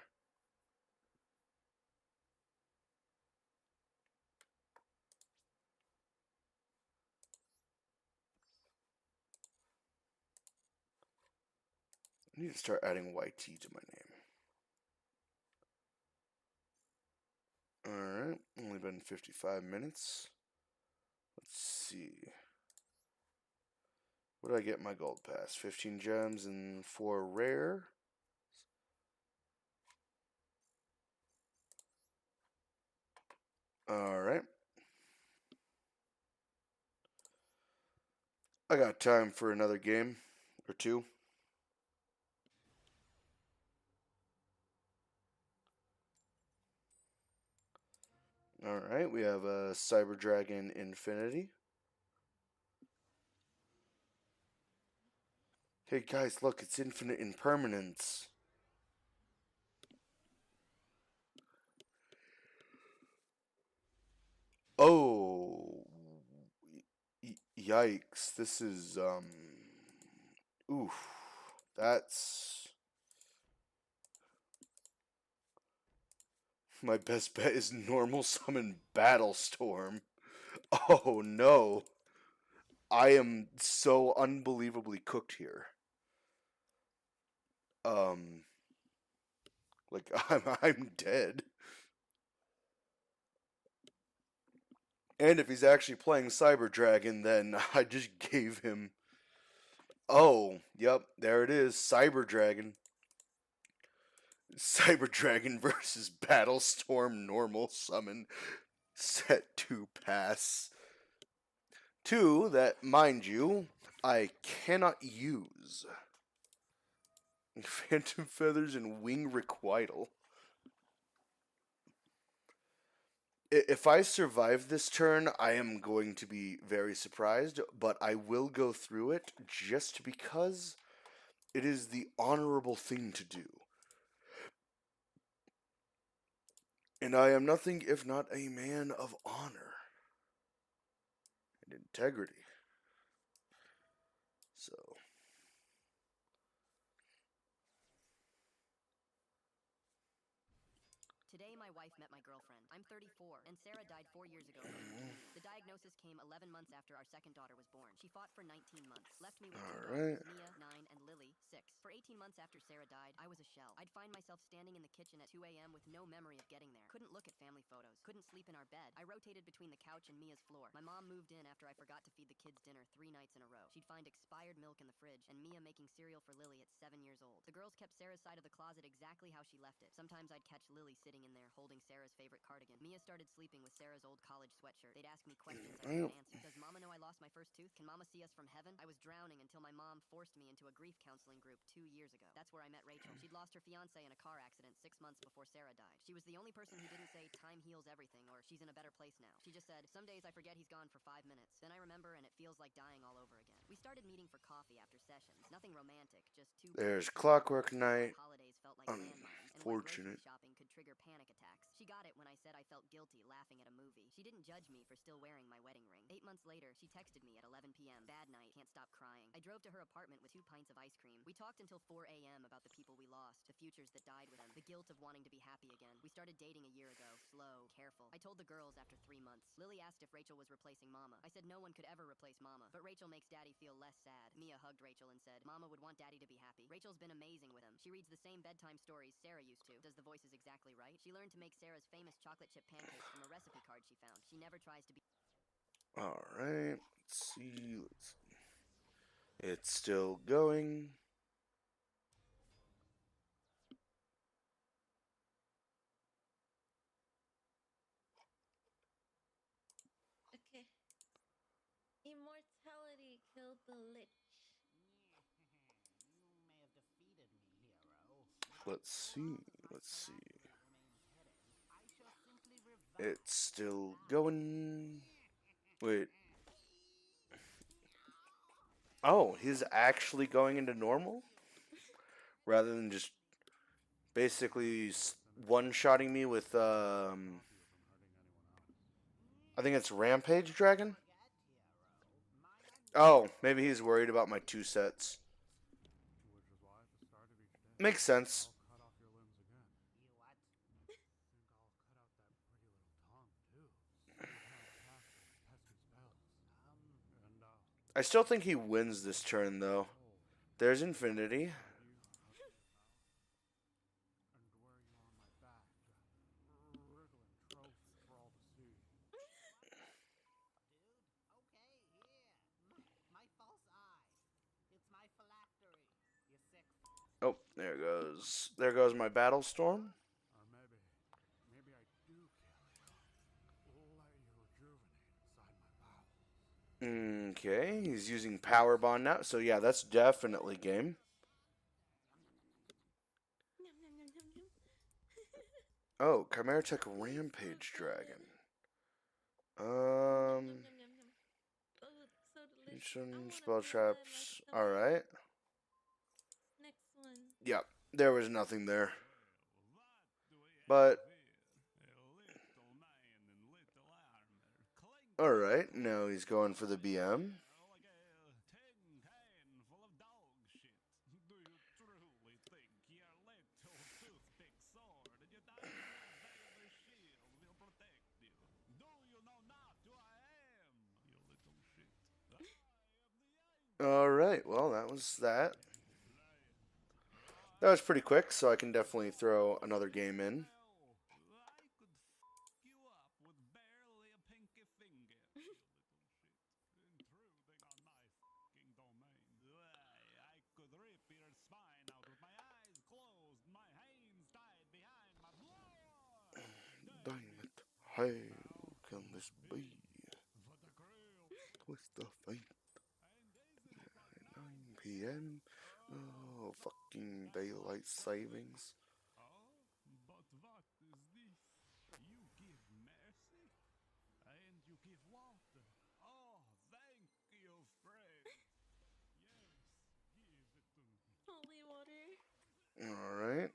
[SPEAKER 1] I need to start adding YT to my name. Alright, only been 55 minutes. Let's see. What did I get my gold pass? 15 gems and 4 rare. Alright. I got time for another game or two. Alright, we have a Cyber Dragon Infinity. Hey guys, look, it's infinite impermanence. Oh, yikes! This is oof. That's my best bet is normal summon Battlestorm. Oh no, I am so unbelievably cooked here. Um, like I'm dead. And if he's actually playing Cyber Dragon, then I just gave him. Oh, yep, there it is, Cyber Dragon. Cyber Dragon versus Battlestorm normal summon set to pass. 2 that, mind you, I cannot use. Phantom Feathers and Wing Requital. If I survive this turn, I am going to be very surprised, but I will go through it just because it is the honorable thing to do. And I am nothing if not a man of honor and integrity. So,
[SPEAKER 4] Today, my wife met my girlfriend. I'm 34, and Sarah died 4 years ago from leukemia. The diagnosis came 11 months after our second daughter was born. She fought for 19 months, left me with two daughters, Mia, 9, and Lily, 6. For 18 months after Sarah died, I was a shell. I'd find myself standing in the kitchen at 2 a.m. with no memory of getting there. Couldn't look at family photos. Couldn't sleep in our bed. I rotated between the couch and Mia's floor. My mom moved in after I forgot to feed the kids dinner 3 nights in a row. She'd find expired milk in the fridge, and Mia making cereal for Lily at 7 years old. The girls kept Sarah's side of the closet exactly how she left it. Sometimes I'd catch Lily sitting in there holding Sarah's favorite cardigan. Mia started sleeping with Sarah's old college sweatshirt. They'd ask me questions I couldn't answer. Does Mama know I lost my first tooth? Can Mama see us from heaven? I was drowning until my mom forced me into a grief counseling group 2 years ago. That's where I met Rachel. She'd lost her fiance in a car accident 6 months before Sarah died. She was the only person who didn't say time heals everything or she's in a better place now. She just said, some days I forget he's gone for 5 minutes. Then I remember and it feels like dying all over again. We started meeting for coffee after sessions. Nothing romantic, just two.
[SPEAKER 1] there's Clockwork Knight.
[SPEAKER 4] Holidays felt like landmines, and why grocery shopping could trigger panic attacks. She got it when I said I felt guilty laughing at a movie. She didn't judge me for still wearing my wedding ring. 8 months later, she texted me at 11 p.m. Bad night, can't stop crying. I drove to her apartment with 2 pints of ice cream. We talked until 4 a.m. about the people we lost, the futures that died with them, the guilt of wanting to be happy again. We started dating a year ago. Slow, careful. I told the girls after 3 months. Lily asked if Rachel was replacing Mama. I said no one could ever replace Mama, but Rachel makes Daddy feel less sad. Mia hugged Rachel and said, Mama would want Daddy to be happy. Rachel's been amazing with him. She reads the same bedtime stories Sarah used to. Does the voices exactly right? She learned to make Sarah's famous chocolate chip pancakes from a recipe card she found. She never tries to be.
[SPEAKER 1] Alright, let's see. It's still going.
[SPEAKER 5] Okay. Immortality killed the lich.
[SPEAKER 6] You may have defeated me, hero.
[SPEAKER 1] Let's see. Let's see.
[SPEAKER 6] Remains hidden. I shall simply revoke
[SPEAKER 1] It's still going. Wait. Oh, he's actually going into normal? Rather than just basically one-shotting me with, I think it's Rampage Dragon? Oh, maybe he's worried about my 2 sets. Makes sense.
[SPEAKER 7] I'll cut off your limbs again.
[SPEAKER 6] You what?
[SPEAKER 7] Think I'll cut out that pretty little tongue, too. So you can't cast those pesky spells. And
[SPEAKER 1] I still think he wins this turn, though. There's Infinity.
[SPEAKER 7] you out of your mouth and wear you on my back. Wriggling trophy for all to see.
[SPEAKER 6] Dude, okay, here. My false eye. It's my phylactery. You sick.
[SPEAKER 1] Oh, there goes. There goes my Battle Storm.
[SPEAKER 7] Maybe I do kill you. Let you rejuvenate inside my bowels.
[SPEAKER 1] Okay, he's using Power Bond now. So yeah, that's definitely game.
[SPEAKER 5] Nom, nom, nom, nom, nom.
[SPEAKER 1] Oh, Chimera Tech Rampage Dragon.
[SPEAKER 5] Nom, nom, nom, nom. Oh, so delicious. I wanna
[SPEAKER 1] Spell
[SPEAKER 5] put that in my
[SPEAKER 1] traps.
[SPEAKER 5] stomach.
[SPEAKER 1] Alright.
[SPEAKER 5] Next one.
[SPEAKER 1] Yep, there was nothing there. But alright, now he's going for the BM. Alright, well, that was that. That was pretty quick, so I can definitely throw another game in. Diamond, how can this be? Twist the fate. 9 p.m. Oh, fucking daylight savings.
[SPEAKER 7] But what is this? You give mercy, and you give water. Oh, thank you, friend. Yes, give it to me.
[SPEAKER 5] Holy water.
[SPEAKER 1] Alright.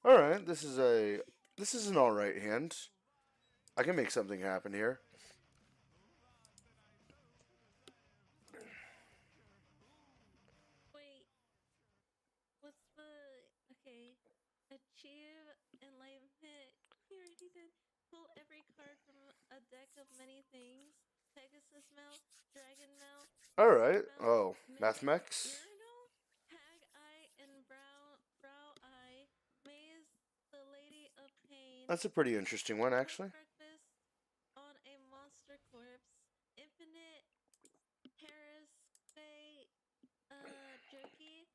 [SPEAKER 1] Alright, this is an alright hand. I can make something happen here.
[SPEAKER 5] Wait. What's the... Okay. Achieve enlightenment. You already did. Pull every card from a deck of many things. Pegasus mount, dragon mount,
[SPEAKER 1] Alright.
[SPEAKER 5] mount,
[SPEAKER 1] Oh,
[SPEAKER 5] mimic,
[SPEAKER 1] Mathmex.
[SPEAKER 5] urinal, hag eye, and brow eye. Maze, the lady of pain.
[SPEAKER 1] That's a pretty interesting one, actually.
[SPEAKER 5] Breakfast on a monster corpse. Infinite Paris Bay jerky.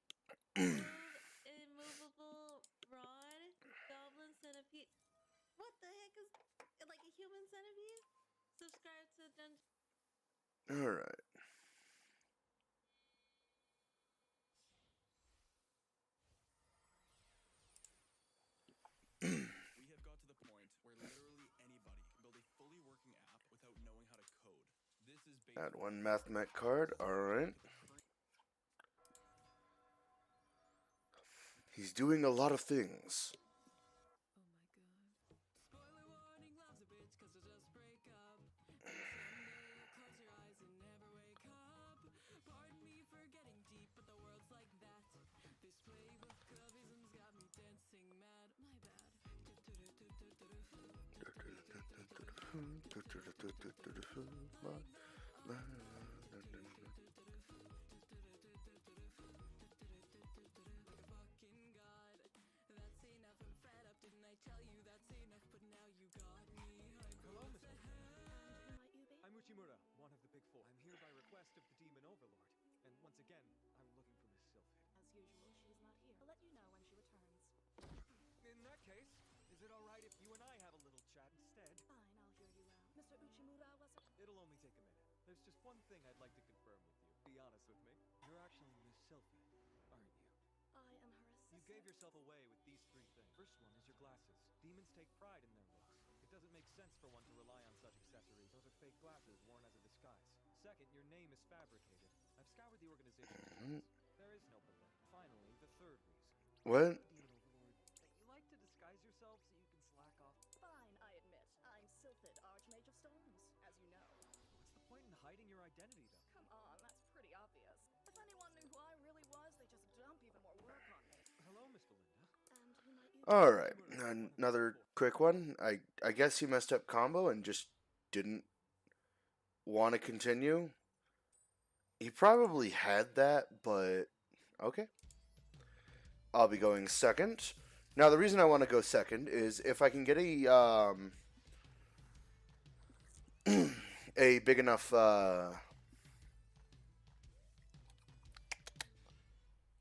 [SPEAKER 5] Immovable rod. Goblin centipede. What the heck is like a human centipede? Subscribe to Dungeon.
[SPEAKER 1] Alright.
[SPEAKER 8] We have got to the point where literally anybody can build a fully working app without knowing how to code. This is
[SPEAKER 1] Add
[SPEAKER 8] basically
[SPEAKER 1] one Mathmech card. Alright. He's doing a lot of things.
[SPEAKER 3] Oh my god. Spoiler warning, love's a bitch cause she'll just break up. And someday you'll close your eyes and never wake up. Pardon me for getting deep, but the world's like that. This wave of curvism's got me dancing mad. My bad. Fucking god. That's enough, I'm fed up. Didn't I tell you that's enough? But now you got me.
[SPEAKER 9] Hello,
[SPEAKER 3] What
[SPEAKER 9] Mr.
[SPEAKER 3] the hell?
[SPEAKER 9] I'm Uchimura, one of the Big Four. I'm here by request of the Demon Overlord. And once again, I'm looking for Miss Sylphid.
[SPEAKER 10] As usual, she's not here. I'll let you know when she returns.
[SPEAKER 9] In that case, is it alright if you and I have a little chat instead?
[SPEAKER 10] Fine, I'll hear you out. Mr. Uchimura wasn't...
[SPEAKER 9] It'll only take a minute. There's just one thing I'd like to confirm with you. Be honest with me. You're actually Miss Sylphid, aren't you?
[SPEAKER 10] I am her
[SPEAKER 9] You
[SPEAKER 10] assistant.
[SPEAKER 9] gave yourself away with these three things. First one is your glasses. Demons take pride in their looks. It doesn't make sense for one to rely on such accessories. Those are fake glasses worn as a disguise. Second, your name is fabricated. I've scoured the organization. There is no balloon. Finally, the third reason.
[SPEAKER 1] What?
[SPEAKER 9] Demon Overlord, you like to disguise yourself so you can slack off.
[SPEAKER 10] Fine, I admit. I'm Sylphid, Archmage of Storms, as you know.
[SPEAKER 9] What's the point in hiding your identity, though?
[SPEAKER 10] Come on, that's pretty obvious. If anyone knew who I really was, they'd just dump even more work on me.
[SPEAKER 9] Hello,
[SPEAKER 1] Alright, another quick one. I guess he messed up combo and just didn't want to continue. He probably had that, but okay. I'll be going second. Now, the reason I want to go second is if I can get a big enough,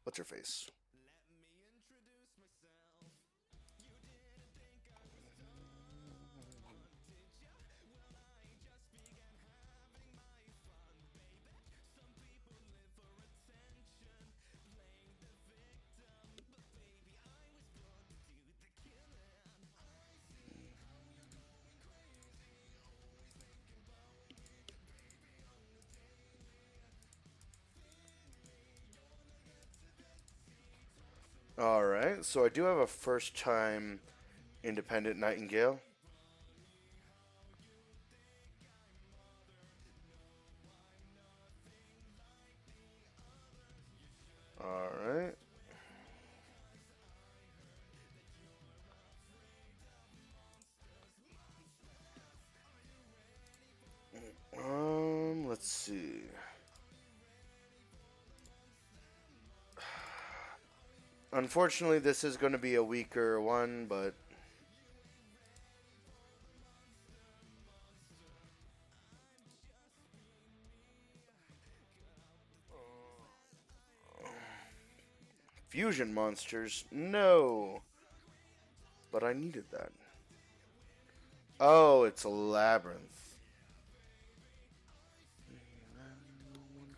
[SPEAKER 1] what's her face? Alright, so I do have a first time independent Nightingale. Alright. Let's see. Unfortunately, this is going to be a weaker one, but fusion monsters? No. But I needed that. Oh, it's a labyrinth.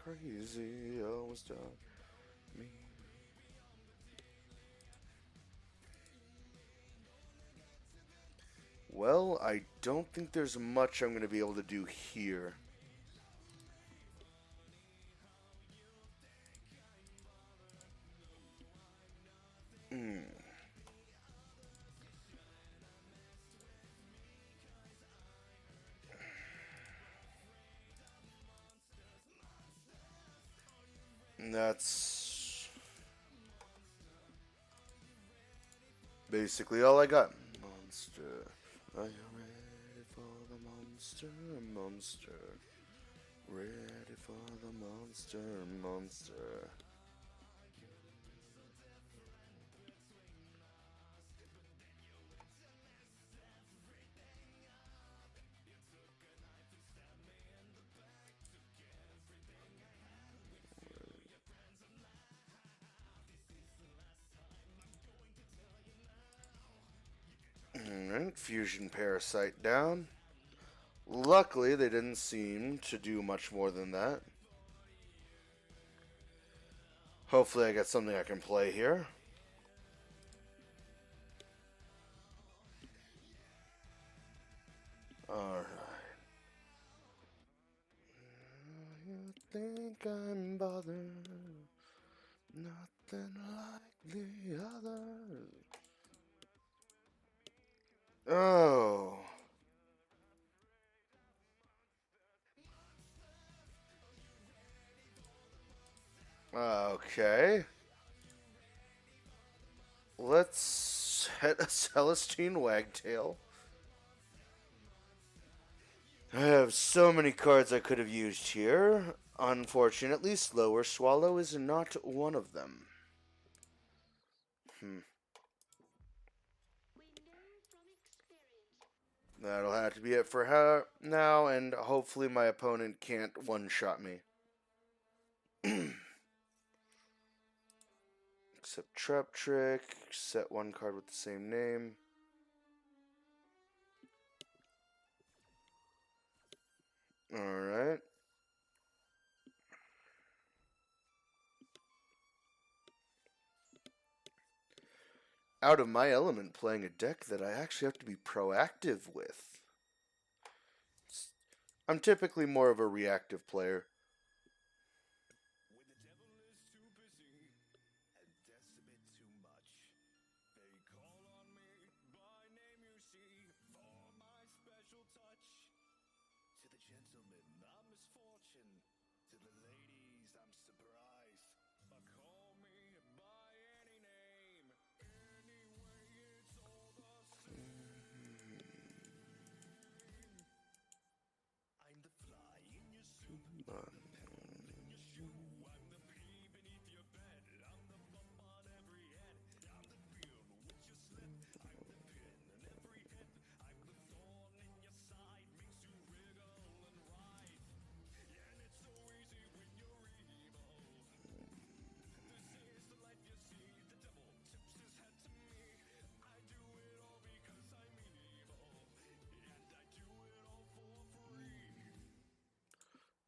[SPEAKER 1] Crazy, always done me. Well, I don't think there's much I'm going to be able to do here. That's basically all I got. Monster. Are you ready for the monster? Monster. Ready for the monster? Monster. Alright, fusion parasite down. Luckily, they didn't seem to do much more than that. Hopefully I get something I can play here. Alright. You think I'm bothered? Nothing like the others. Oh. Okay. Let's hit a Celestine Wagtail. I have so many cards I could have used here. Unfortunately, Slower Swallow is not one of them. That'll have to be it for her now, and hopefully my opponent can't one-shot me. Except Trap Trick, set one card with the same name. Alright. Out of my element playing a deck that I actually have to be proactive with. I'm typically more of a reactive player.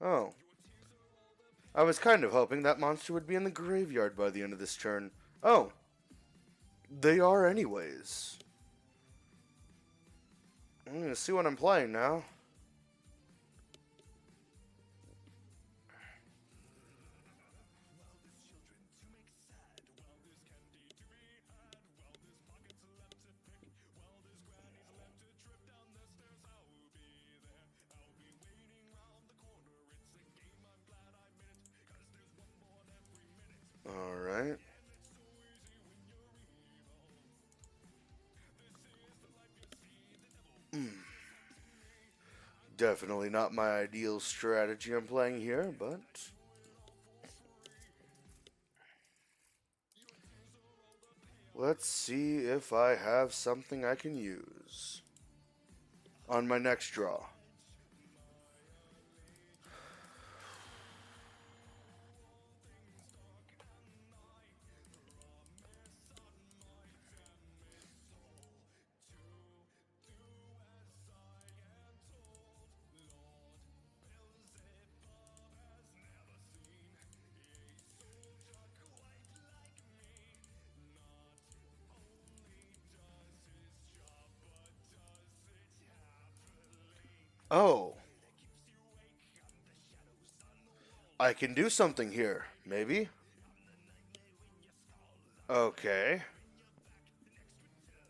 [SPEAKER 1] Oh. I was kind of hoping that monster would be in the graveyard by the end of this turn. Oh. They are anyways. I'm gonna see what I'm playing now. Alright. Definitely not my ideal strategy I'm playing here, but let's see if I have something I can use on my next draw. Oh. I can do something here, maybe? Okay.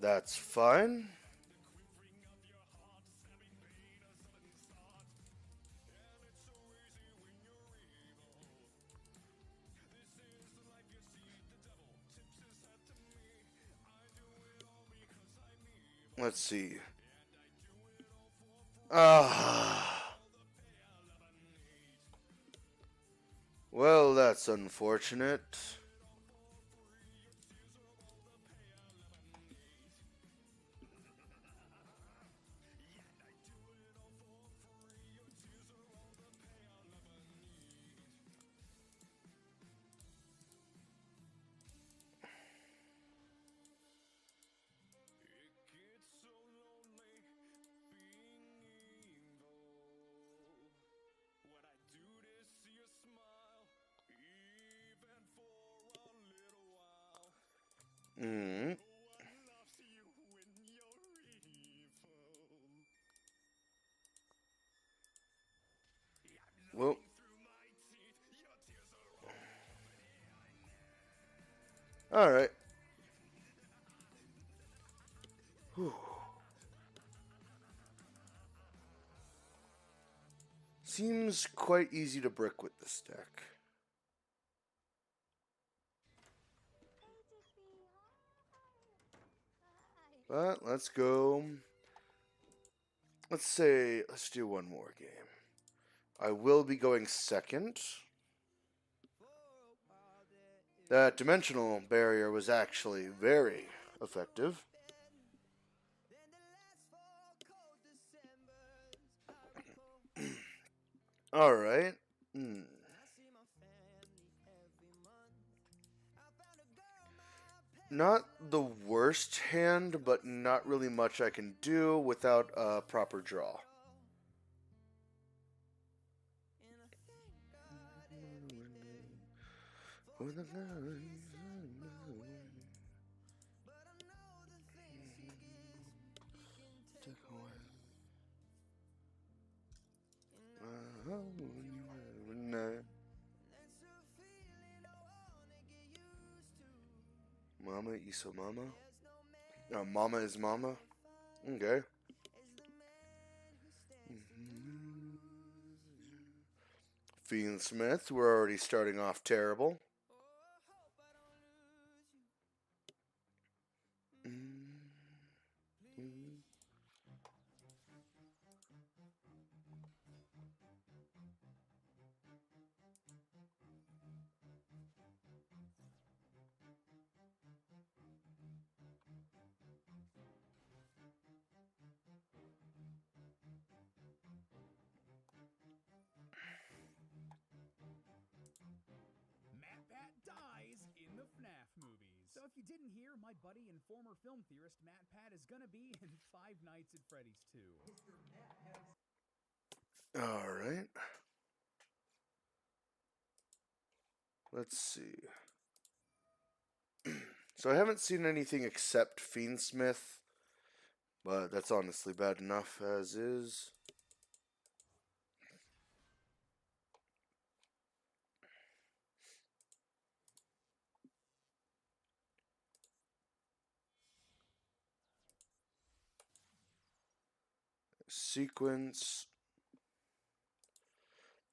[SPEAKER 1] That's fine. Let's see. Ah. Well, that's unfortunate. Hmm. Well. Alright. Seems quite easy to brick with this deck. But let's go. Let's do one more game. I will be going second. That dimensional barrier was actually very effective. Alright. Not the worst hand, but not really much I can do without a proper draw. Mama Iso Mama? Mama is Mama? Okay. Fiend Smith, we're already starting off terrible.
[SPEAKER 11] Matt dies in the FNAF movies. So if you didn't hear, my buddy and former film theorist Matt Pat is gonna be in Five Nights at Freddy's 2.
[SPEAKER 1] Alright. Let's see. So I haven't seen anything except Fiendsmith, but that's honestly bad enough as is. Sequence.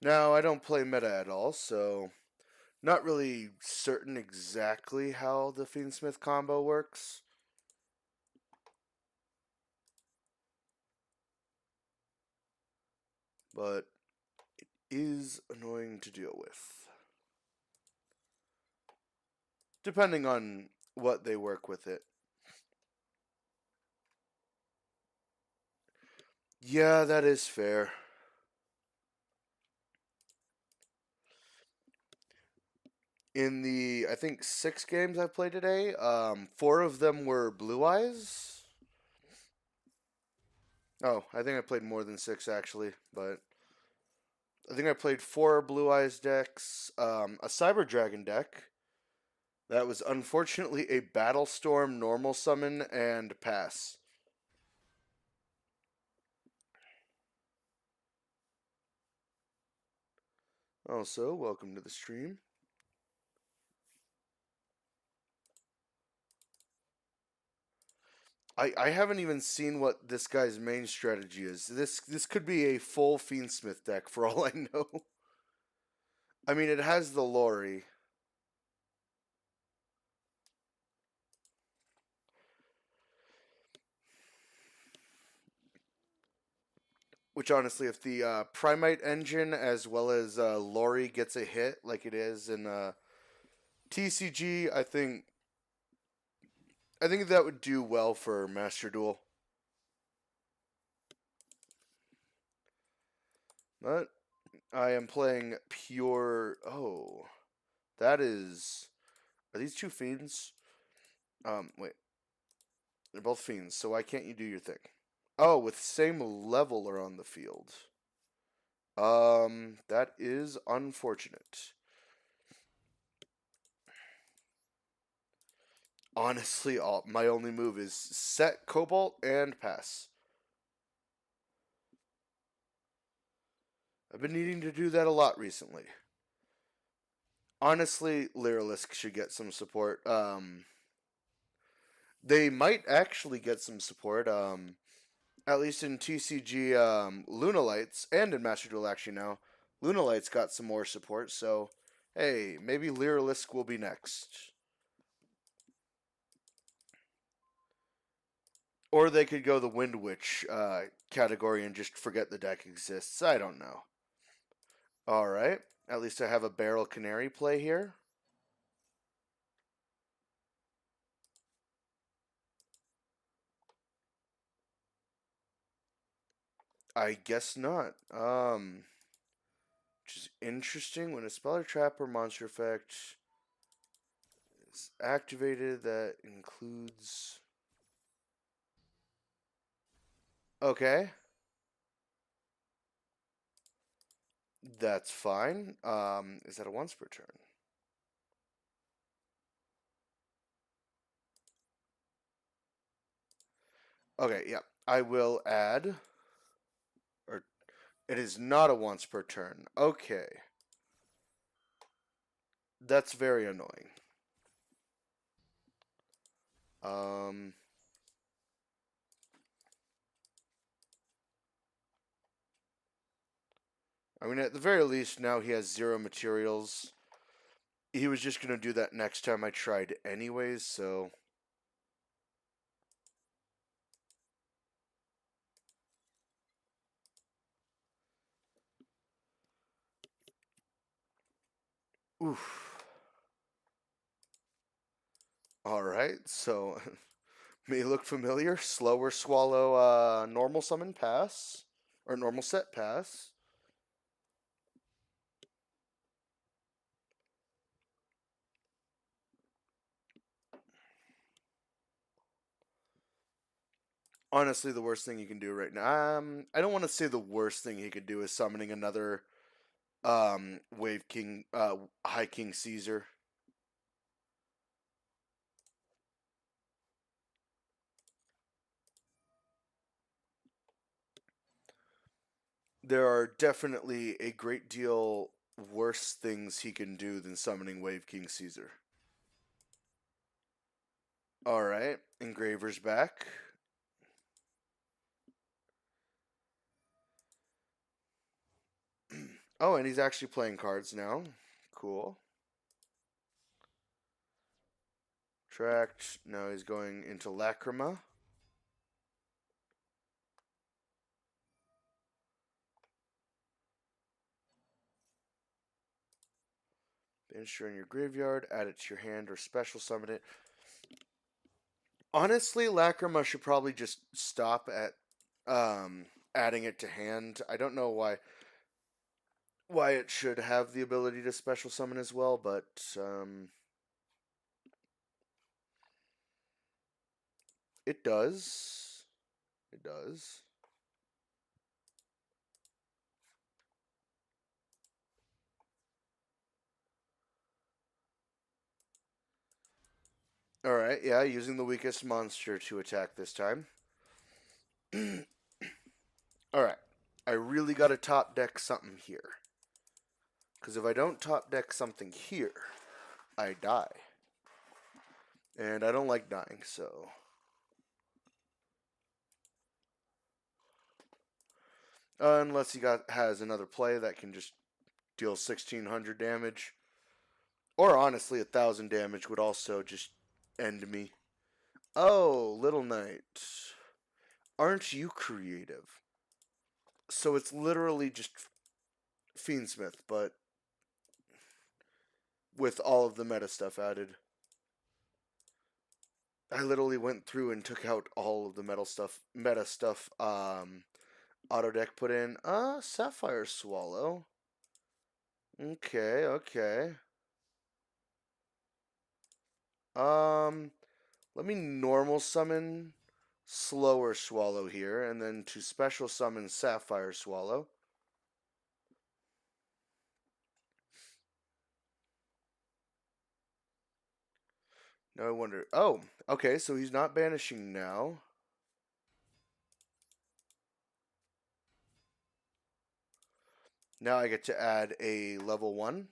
[SPEAKER 1] Now, I don't play meta at all, so not really certain exactly how the Fiendsmith combo works. But it is annoying to deal with. Depending on what they work with it. Yeah, that is fair. In the, I think, 6 games I've played today, 4 of them were Blue Eyes. Oh, I think I played more than 6 actually, but I think I played 4 Blue Eyes decks, a Cyber Dragon deck that was unfortunately a Battlestorm normal summon and pass. Also, welcome to the stream. I haven't even seen what this guy's main strategy is. This could be a full Fiendsmith deck for all I know. I mean, it has the Lori. Which honestly, if the Primite engine as well as Lori gets a hit like it is in TCG, I think that would do well for Master Duel. But I am playing pure. Oh, that is. Are these 2 fiends? Wait. They're both fiends, so why can't you do your thing? Oh, with same leveler on the field. That is unfortunate. Honestly, my only move is set Cobalt and pass. I've been needing to do that a lot recently. Honestly, Lyrilusc should get some support. They might actually get some support. At least in TCG, Lunalights, and in Master Duel actually now, Lunalights got some more support. So, hey, maybe Lyrilusc will be next. Or they could go the Wind Witch category and just forget the deck exists. I don't know. Alright. At least I have a Barrel Canary play here. I guess not. Which is interesting. When a spell or trap or monster effect is activated, that includes... Okay. That's fine. Is that a once per turn? Okay, yeah. I will add... Or, it is not a once per turn. Okay. That's very annoying. I mean, at the very least, now he has 0 materials. He was just going to do that next time I tried anyways, so... Oof. Alright, so... may look familiar. Slower swallow, normal summon pass. Or normal set pass. Honestly, the worst thing you can do right now... I don't want to say the worst thing he could do is summoning another Wave King, High King Caesar. There are definitely a great deal worse things he can do than summoning Wave King Caesar. Alright, Engraver's back. Oh, and he's actually playing cards now. Cool. Tracked. Now he's going into Lacrima. Ensure in your graveyard, add it to your hand, or special summon it. Honestly, Lacrima should probably just stop at adding it to hand. I don't know why it should have the ability to special summon as well, but it does. It does. Alright, yeah, using the weakest monster to attack this time. Alright, I really gotta top deck something here. Because if I don't top deck something here, I die. And I don't like dying, so... unless he has another play that can just deal 1600 damage. Or honestly, 1000 damage would also just end me. Oh, Little Knight. Aren't you creative? So it's literally just Fiendsmith, but with all of the meta stuff added. I literally went through and took out all of the meta stuff, auto deck put in. Sapphire Swallow. Okay, okay. Let me normal summon Slower Swallow here, and then to special summon Sapphire Swallow. Now I wonder... oh, okay, so he's not banishing now. Now I get to add a level 1.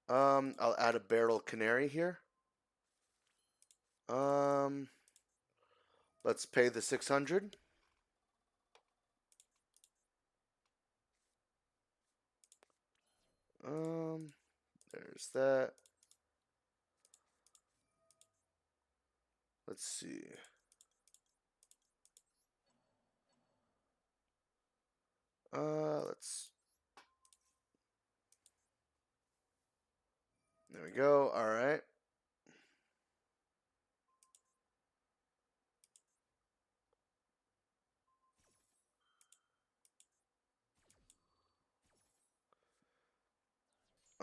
[SPEAKER 1] I'll add a Barrel Canary here. Let's pay the 600. There's that. Let's see. Let's... there we go. Alright.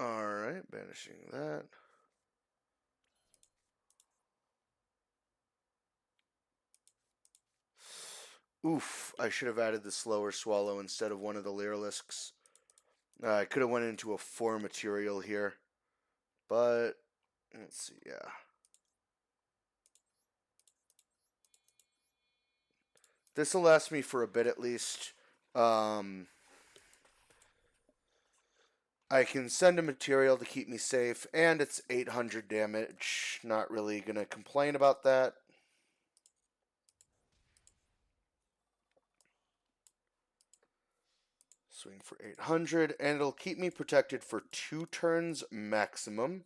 [SPEAKER 1] Alright, banishing that. Oof, I should have added the Slower Swallow instead of one of the Lyriluscs. I could have went into a 4 material here. But, let's see, yeah. This will last me for a bit at least. I can send a material to keep me safe, and it's 800 damage. Not really going to complain about that. Swing for 800, and it'll keep me protected for 2 turns maximum.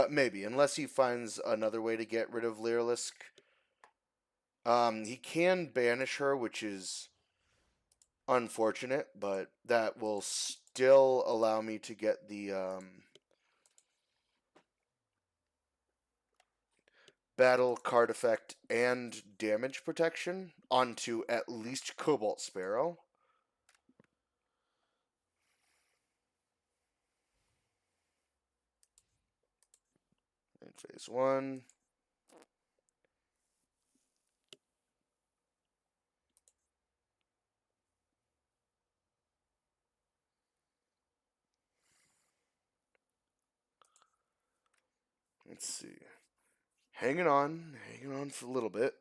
[SPEAKER 1] Maybe, unless he finds another way to get rid of Lyrilusc. He can banish her, which is unfortunate, but that will still allow me to get the battle card effect and damage protection onto at least Cobalt Sparrow. In phase 1. Let's see. Hanging on for a little bit.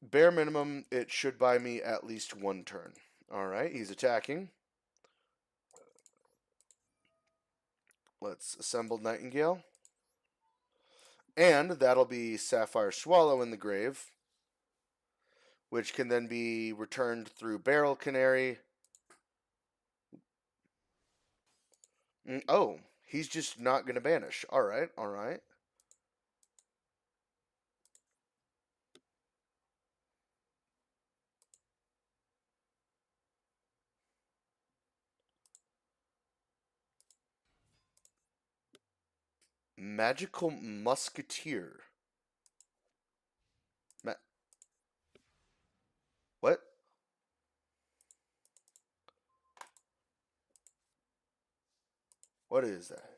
[SPEAKER 1] Bare minimum, it should buy me at least one turn. Alright, he's attacking. Let's assemble Nightingale. And that'll be Sapphire Swallow in the grave, which can then be returned through Barrel Canary. Oh, he's just not going to banish. Alright, alright. Magical Musketeer. What? What is that?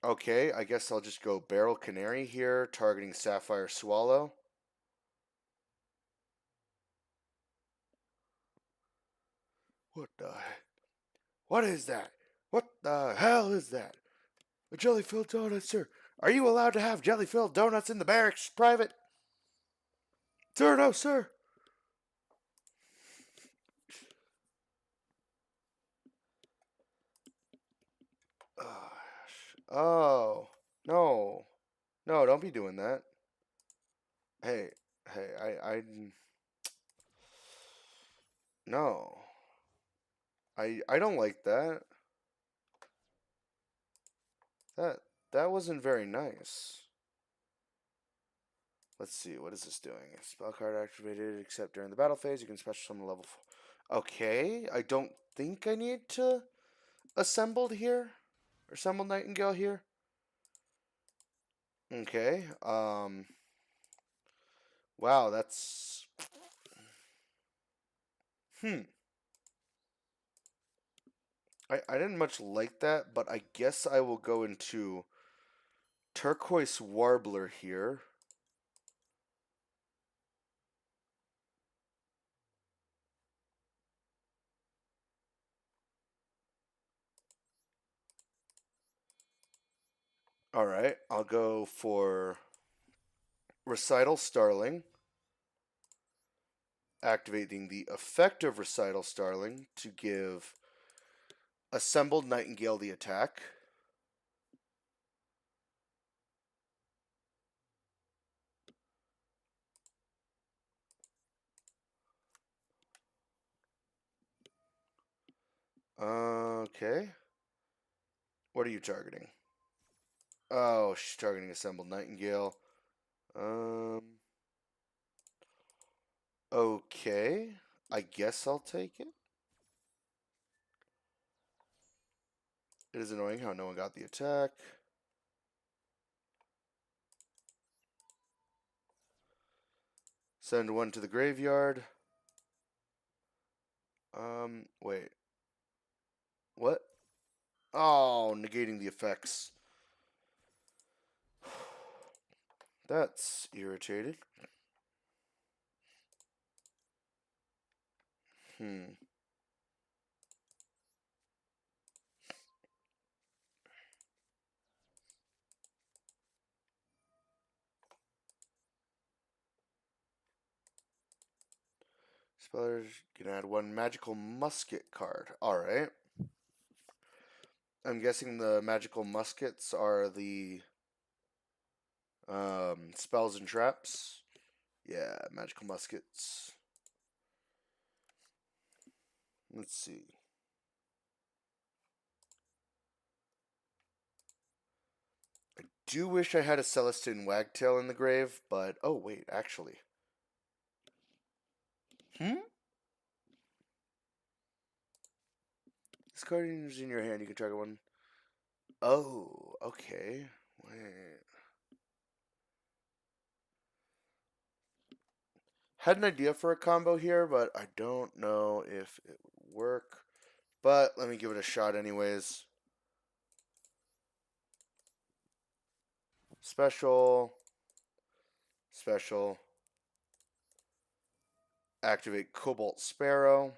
[SPEAKER 1] Okay, I guess I'll just go Barrel Canary here, targeting Sapphire Swallow. What is that? What the hell is that? A jelly-filled donut, sir. Are you allowed to have jelly-filled donuts in the barracks, Private? Sir, no, sir. Oh, no. No, don't be doing that. Hey, no. I don't like that. That wasn't very nice. Let's see, what is this doing? Spell card activated, except during the battle phase, you can special summon level 4. Okay, I don't think I need to assembled here. Or assemble Nightingale here. Okay, wow, that's... I didn't much like that, but I guess I will go into Turquoise Warbler here. Alright, I'll go for Recital Starling. Activating the effect of Recital Starling to give Assembled Nightingale the attack. Okay. What are you targeting? Oh, she's targeting Assembled Nightingale. Okay. I guess I'll take it. It is annoying how no one got the attack. Send one to the graveyard. Wait. What? Oh, negating the effects. That's irritating. Spellers can add one magical musket card. Alright. I'm guessing the magical muskets are the spells and traps. Yeah, magical muskets. Let's see. I do wish I had a Celestine Wagtail in the grave, but... Oh, wait, actually. This card is in your hand. You can target one. Oh, okay. Wait. Had an idea for a combo here, but I don't know if it would work. But let me give it a shot anyways. Special. Special. Activate Cobalt Sparrow.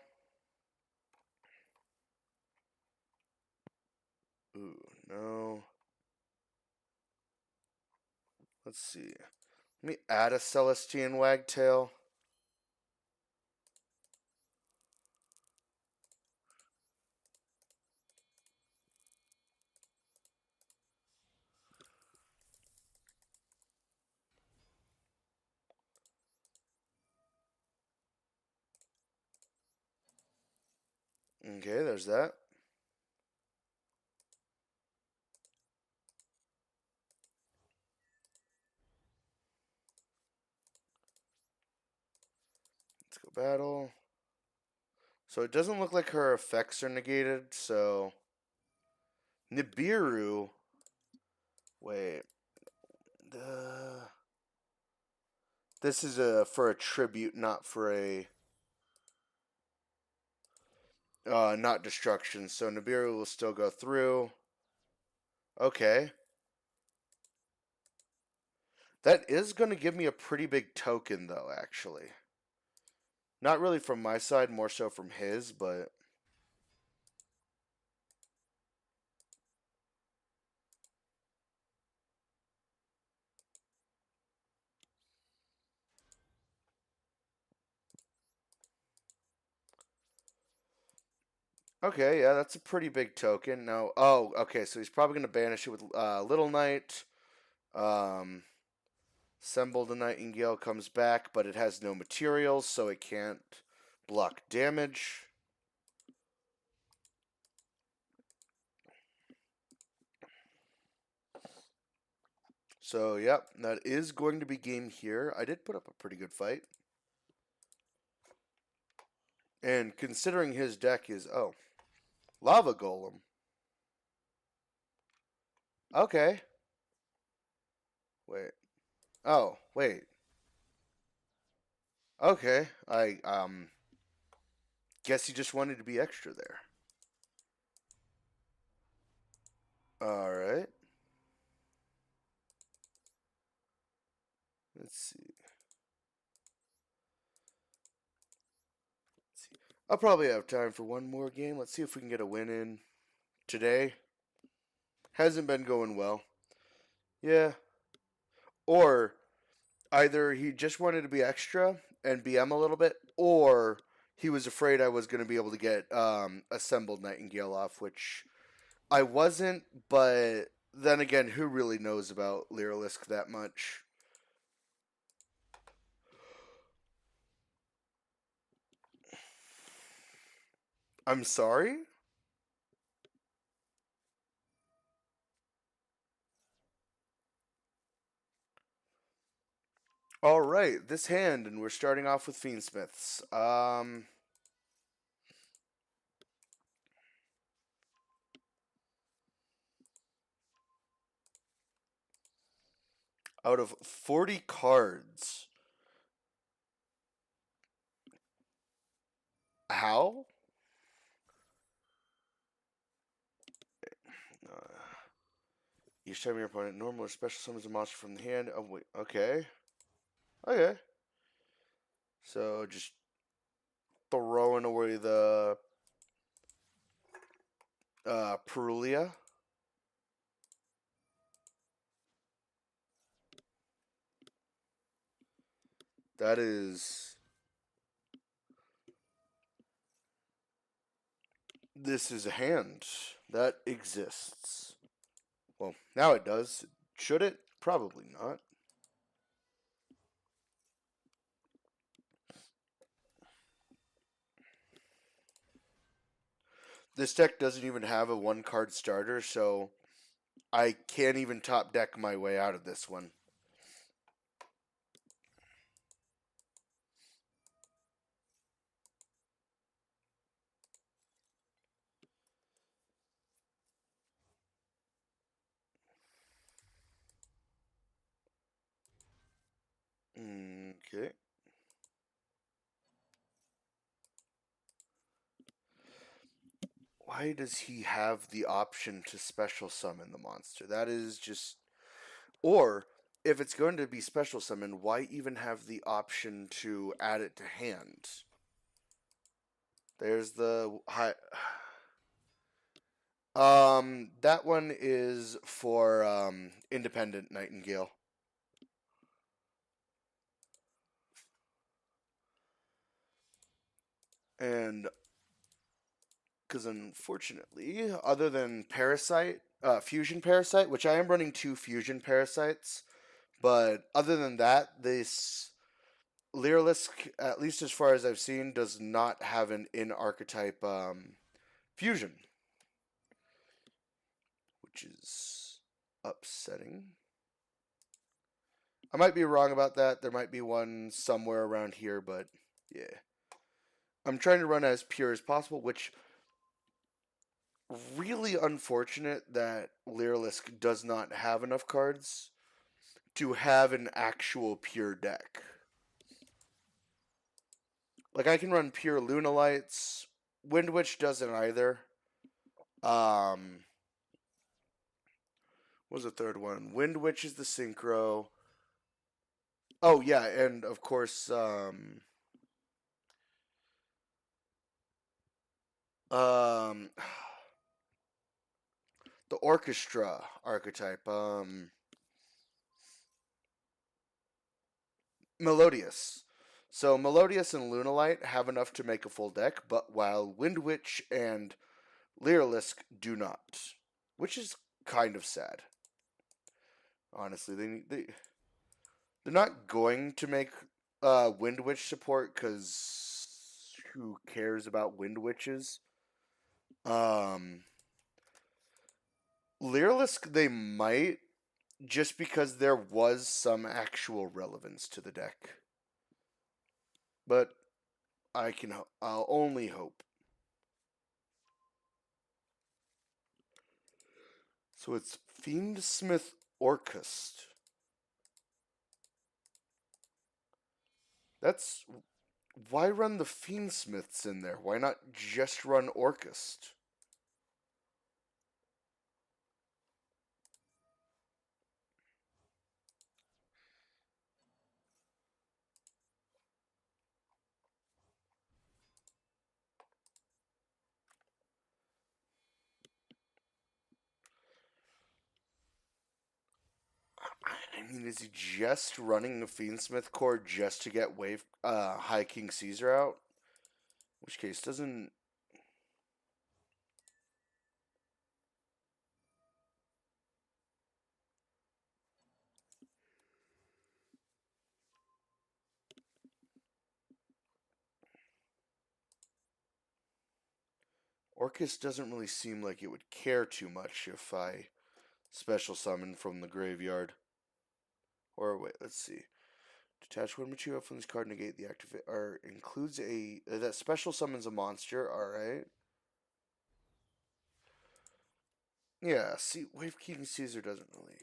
[SPEAKER 1] Let's see. Let me add a Celestian Wagtail. Okay, there's that. Let's go battle. So it doesn't look like her effects are negated, so Nibiru. Wait. This is for a tribute, not for a not destruction. So Nibiru will still go through. Okay. That is going to give me a pretty big token, though, actually. Not really from my side, more so from his, but... Okay, yeah, that's a pretty big token. Now, oh, okay, so he's probably going to banish it with Little Knight. Assemble the Nightingale comes back, but it has no materials, so it can't block damage. So, yep, that is going to be game here. I did put up a pretty good fight. And considering his deck is, oh, Lava Golem. Okay. Wait. Oh, wait. Okay. I guess he just wanted to be extra there. Alright. Let's see. I'll probably have time for one more game. Let's see if we can get a win in today. Hasn't been going well. Yeah. Or either he just wanted to be extra and BM a little bit, or he was afraid I was going to be able to get Assembled Nightingale off, which I wasn't, but then again, who really knows about Lyrilusc that much? I'm sorry? Alright, this hand, and we're starting off with Fiendsmiths. Out of 40 cards, how? Each time your opponent normal or special summons a monster from the hand. Oh, wait, okay. Okay. So just throwing away the Perulia. That is... This is a hand that exists. Well, now it does. Should it? Probably not. This deck doesn't even have a one-card starter, so I can't even top deck my way out of this one. Okay. Why does he have the option to special summon the monster? That is just... Or, if it's going to be special summon, why even have the option to add it to hand? There's the high... that one is for Independent Nightingale. And because unfortunately, other than Parasite, Fusion Parasite, which I am running 2 Fusion Parasites, but other than that, this Lyrilusc, at least as far as I've seen, does not have an in-archetype fusion, which is upsetting. I might be wrong about that. There might be one somewhere around here, but yeah. I'm trying to run as pure as possible, which really unfortunate that Lyrilusc does not have enough cards to have an actual pure deck. Like, I can run pure Lunalights. Wind Witch doesn't either. What was the third one? Wind Witch is the synchro. Oh, yeah, and of course, the orchestra archetype, Melodious. So Melodious and Lunalight have enough to make a full deck, but while Wind Witch and Lyrilusc do not, which is kind of sad. Honestly, they're not going to make Wind Witch support because who cares about Wind Witches? Lyrilusc they might, just because there was some actual relevance to the deck. But I'll only hope. So it's Fiendsmith Orcust. That's... Why run the Fiendsmiths in there? Why not just run Orcust? I mean, is he just running the Fiendsmith core just to get High King Caesar out? In which case, doesn't... Orcus doesn't really seem like it would care too much if I special summon from the graveyard. Or wait, let's see. Detach one material from this card, negate the activate, or includes that special summons a monster. Alright. Yeah, see, Wave King Caesar doesn't really...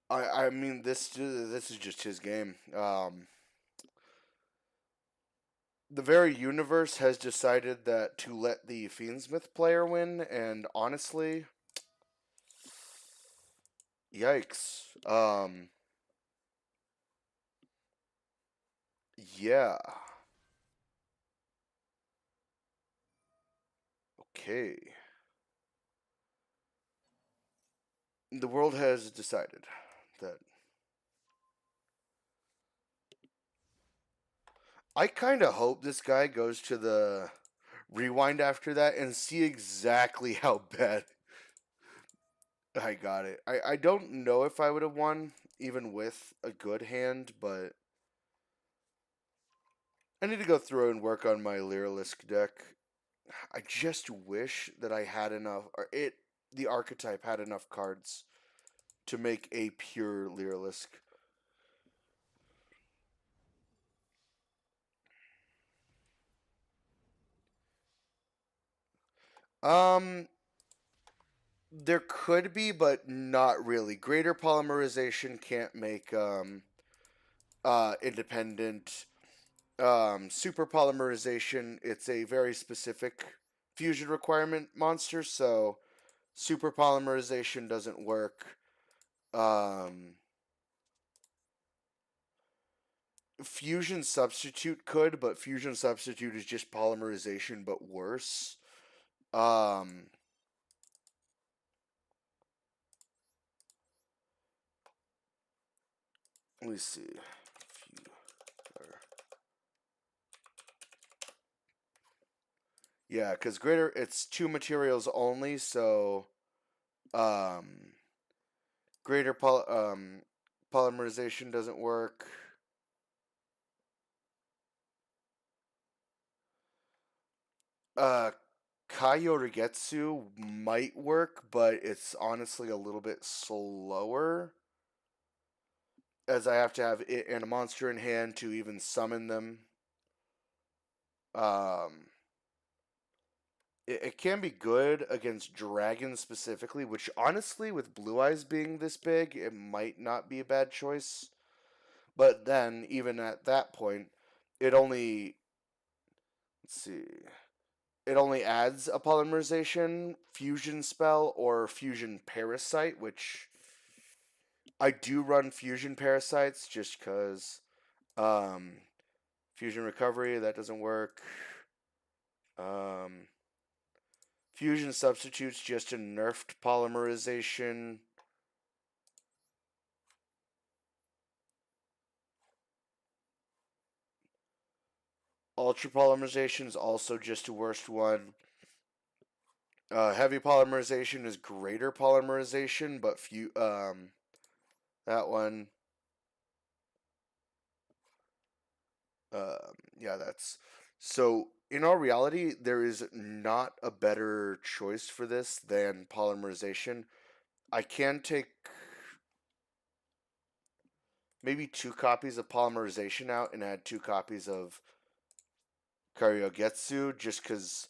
[SPEAKER 1] I mean, this is just his game. The very universe has decided that to let the Fiendsmith player win, and honestly, yikes. Yeah. Okay. The world has decided that... I kind of hope this guy goes to the rewind after that and see exactly how bad I got it. I don't know if I would have won, even with a good hand, but I need to go through and work on my Lyrilusc deck. I just wish that I had enough, the archetype had enough cards to make a pure Lyrilusc. There could be, but not really. Greater polymerization can't make independent. Super polymerization, it's a very specific fusion requirement monster, so Super polymerization doesn't work. Fusion substitute could, but fusion substitute is just polymerization but worse. Let me see. Yeah, because greater, it's 2 materials only, so greater polymerization doesn't work. Kaiorigetsu might work, but it's honestly a little bit slower, as I have to have it and a monster in hand to even summon them. It can be good against dragons specifically, which honestly, with Blue Eyes being this big, it might not be a bad choice. But then, even at that point, it only, let's see, it only adds a polymerization, fusion spell, or fusion parasite, which I do run fusion parasites just because fusion recovery, that doesn't work. Fusion substitutes just a nerfed polymerization. Ultra polymerization is also just a worst one. Heavy polymerization is greater polymerization, but that one. Yeah, that's so. In all reality, there is not a better choice for this than polymerization. I can take maybe 2 copies of polymerization out and add 2 copies of Karyogetsu, just because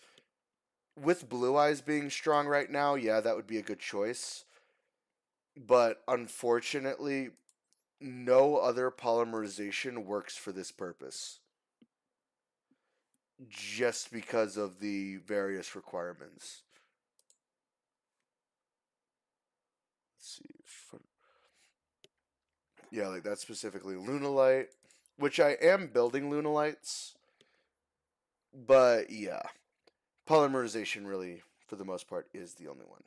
[SPEAKER 1] with Blue Eyes being strong right now, yeah, that would be a good choice. But unfortunately, no other polymerization works for this purpose. Just because of the various requirements. Let's see. Yeah, like that specifically. Lunalite, which I am building Lunalites. But yeah, polymerization really, for the most part, is the only one.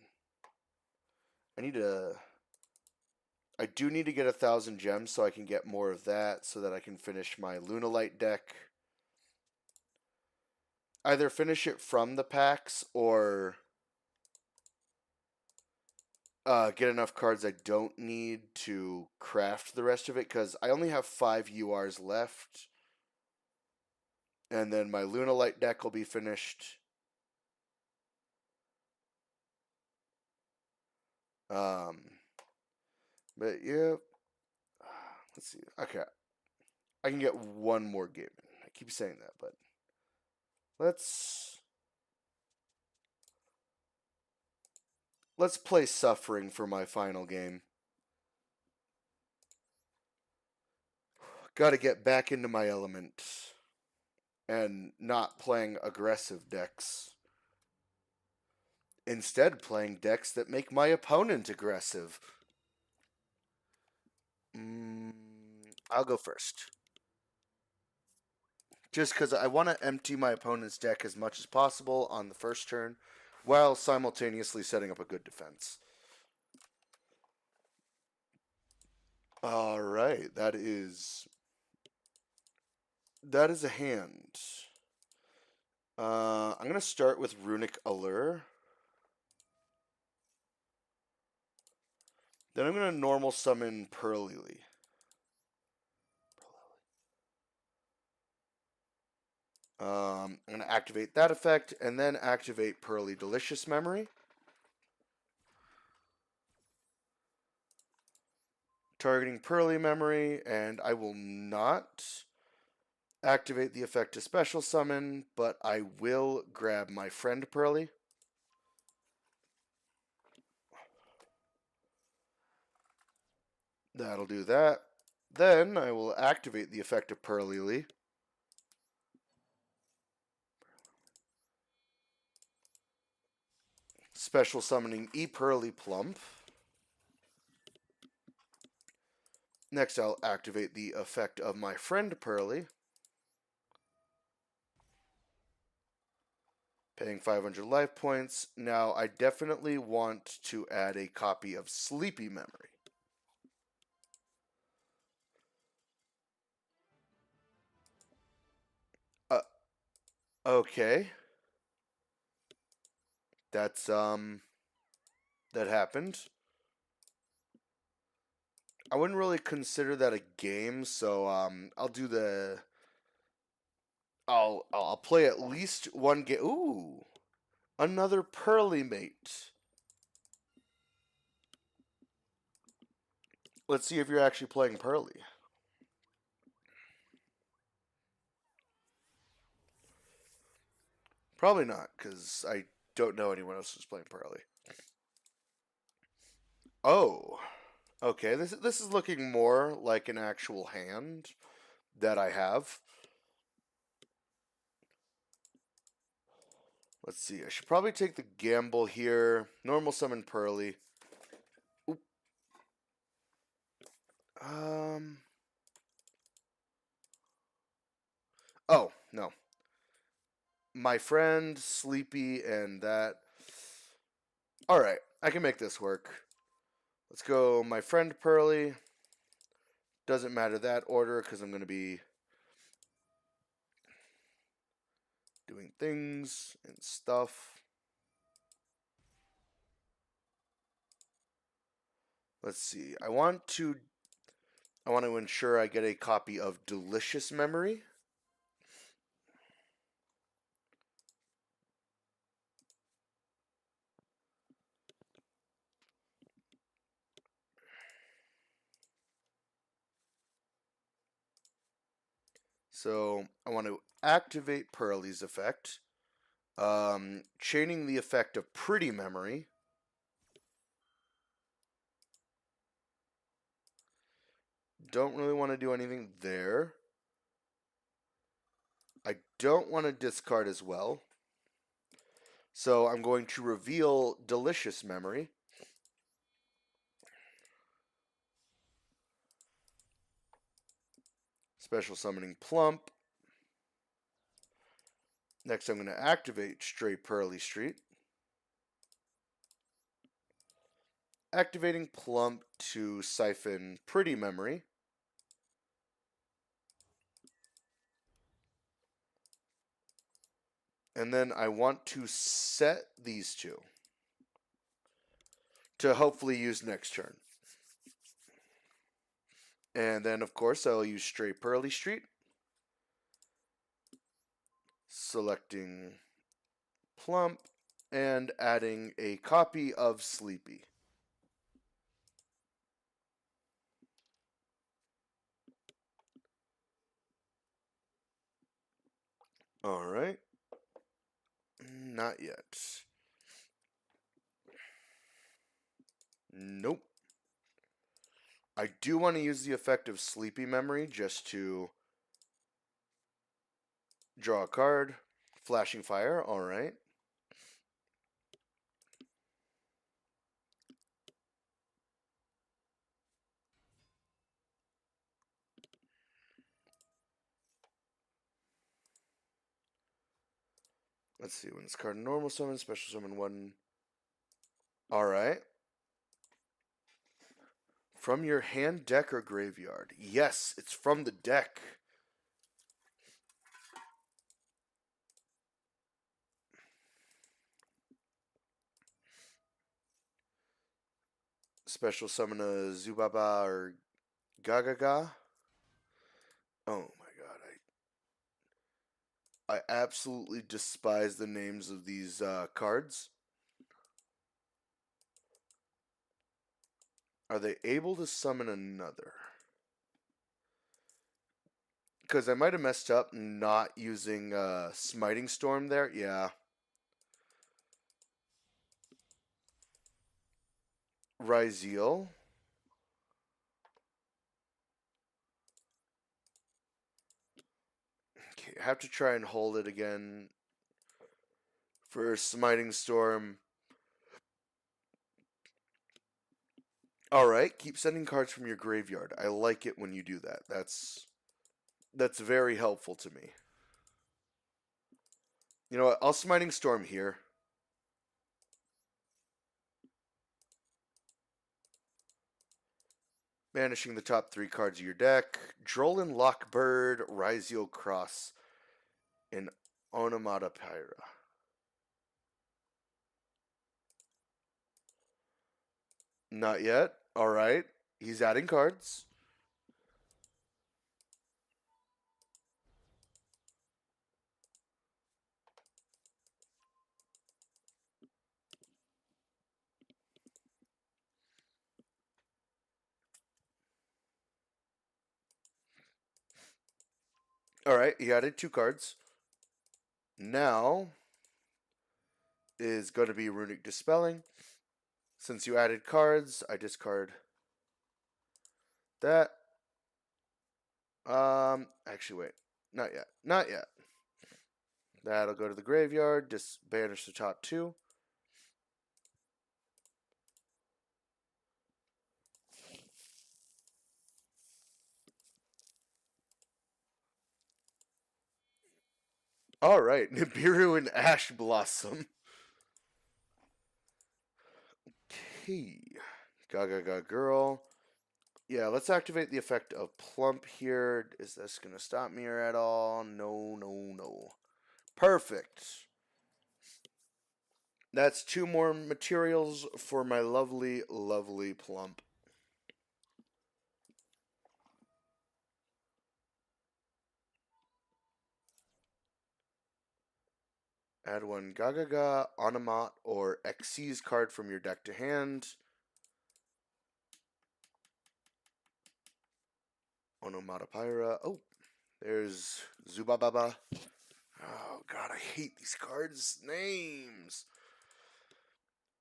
[SPEAKER 1] I do need to get 1,000 gems so I can get more of that, so that I can finish my Lunalite deck. Either finish it from the packs or get enough cards I don't need to craft the rest of it, because I only have 5 URs left. And then my Lunalite deck will be finished. But yeah, let's see. Okay, I can get one more game. I keep saying that, but let's play Suffering for my final game. Got to get back into my element and not playing aggressive decks. Instead, playing decks that make my opponent aggressive. I'll go first. Just because I want to empty my opponent's deck as much as possible on the first turn, while simultaneously setting up a good defense. Alright, that is a hand. I'm going to start with Runic Allure. Then I'm going to normal summon Pearlily. I'm going to activate that effect, and then activate Pearly Delicious Memory. Targeting Pearly Memory, and I will not activate the effect to special summon, but I will grab my friend Pearly. That'll do that. Then I will activate the effect of Pearlily. Special summoning E Pearly Plump. Next, I'll activate the effect of my friend Pearly. Paying 500 life points. Now, I definitely want to add a copy of Sleepy Memory. Okay. That's, that happened. I wouldn't really consider that a game, so, I'll do the... I'll play at least one game. Ooh! Another Pearly Mate. Let's see if you're actually playing Pearly. Probably not, because I don't know anyone else who's playing Pearly. Oh, okay. This is looking more like an actual hand that I have. Let's see. I should probably take the gamble here. Normal summon Pearly. Oop. Oh, no. My friend, Sleepy, and that. Alright, I can make this work. Let's go my friend Pearly. Doesn't matter that order, because I'm going to be doing things and stuff. Let's see. I want to ensure I get a copy of Delicious Memory. So I want to activate Pearly's effect. Chaining the effect of Pretty Memory. Don't really want to do anything there. I don't want to discard as well. So I'm going to reveal Delicious Memory. Special summoning Plump. Next I'm going to activate Stray Pearly Street. Activating Plump to siphon Pretty Memory. And then I want to set these two to hopefully use next turn. And then, of course, I'll use Stray Pearly Street. Selecting Plump and adding a copy of Sleepy. Alright. Not yet. Nope. I do want to use the effect of Sleepy Memory just to draw a card. Flashing Fire, alright. Let's see, when this card normal summon, special summon 1. Alright. From your hand, deck, or graveyard. Yes, it's from the deck. Special summon a Zubaba or Gagaga. Oh my god, I absolutely despise the names of these cards. Are they able to summon another? Because I might have messed up not using Smiting Storm there. Yeah. Ryzeal. Okay, I have to try and hold it again for Smiting Storm. Alright, keep sending cards from your graveyard. I like it when you do that. That's very helpful to me. You know what? I'll Smiting Storm here. Banishing the top 3 cards of your deck. Drollin Lockbird, Ryziel Cross, and Onomatopoeia. Not yet. Alright. He's adding cards. Alright, he added 2 cards. Now is going to be Runic Dispelling. Since you added cards, I discard that. Actually, wait. Not yet. Not yet. That'll go to the graveyard. Just banish the top 2. Alright, Nibiru and Ash Blossom. Okay. Gaga Girl. Yeah, let's activate the effect of Plump here. Is this going to stop me at all? No, no, no. Perfect. That's 2 more materials for my lovely, lovely Plump. Add 1 Gagaga, Onomat, or Xyz card from your deck to hand. Onomatopoeia. Oh, there's Zubababa. Oh, God, I hate these cards' names.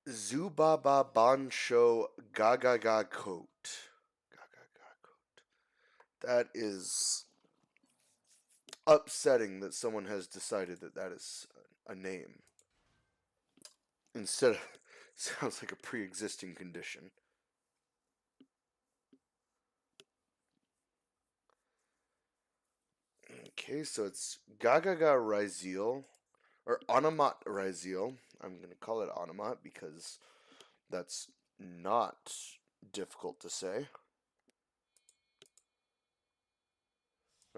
[SPEAKER 1] Zubaba Bansho Gagaga Coat. Gagaga Coat. That is upsetting that someone has decided that that is a name. Instead of, sounds like a pre-existing condition. Okay, so it's Gagaga Ryziel, or Onomat Ryziel. I'm going to call it Onomat because that's not difficult to say.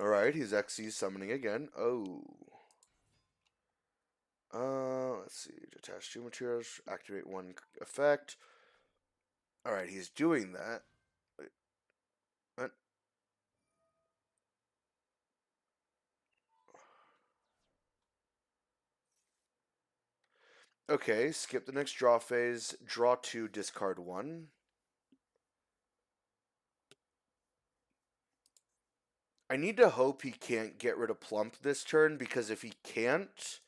[SPEAKER 1] Alright, he's Xyz summoning again. Oh. Let's see. Detach 2 materials, activate 1 effect. Alright, he's doing that. Wait. What? Okay, skip the next draw phase. Draw 2, discard 1. I need to hope he can't get rid of Plump this turn, because if he can't,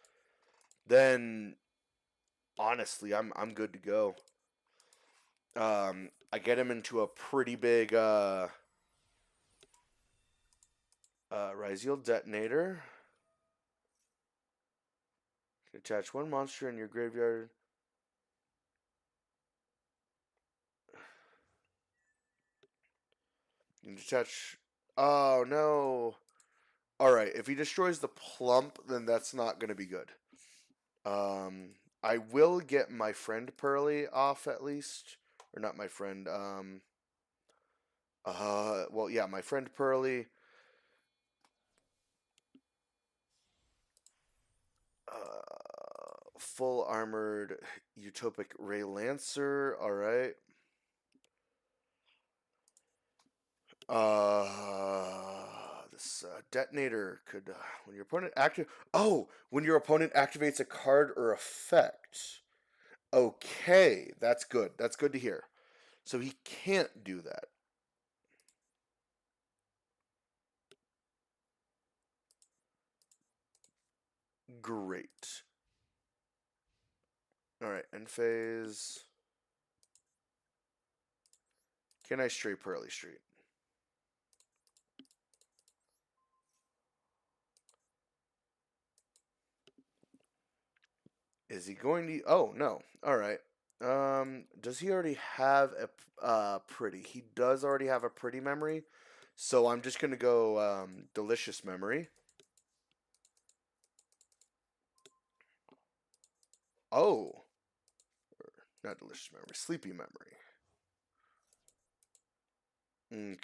[SPEAKER 1] then honestly, I'm good to go. I get him into a pretty big Ryziel Detonator. Attach 1 monster in your graveyard. You can detach. Oh no! Alright, if he destroys the Plump, then that's not going to be good. I will get my friend Pearly off at least. Or not my friend, well, yeah, my friend Pearly. Full armored Utopic Ray Lancer, alright. This detonator could, when your opponent when your opponent activates a card or effect. Okay, that's good. That's good to hear. So he can't do that. Great. Alright, end phase. Can I stray Pearly Street? Is he going to... Oh, no. Alright. Does he already have a pretty? He does already have a pretty memory, so I'm just gonna go delicious memory. Oh, not delicious memory, sleepy memory.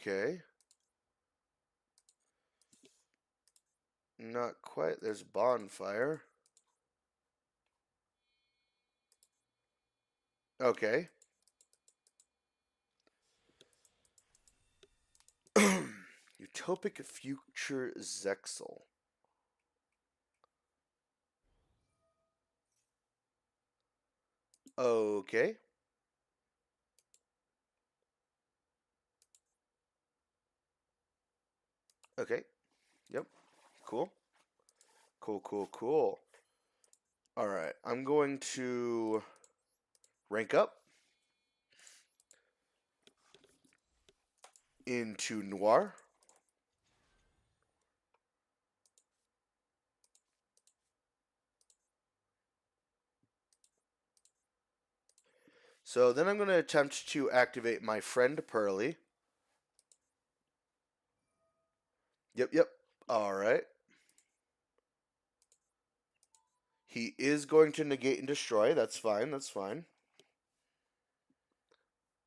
[SPEAKER 1] Okay. Not quite. There's bonfire. Okay. Utopic future Zexel. Okay. Okay. Yep. Cool. Cool, cool, cool. Alright. I'm going to rank up into Noir. So then I'm going to attempt to activate my friend Pearly. Yep, yep. Alright. He is going to negate and destroy. That's fine, that's fine.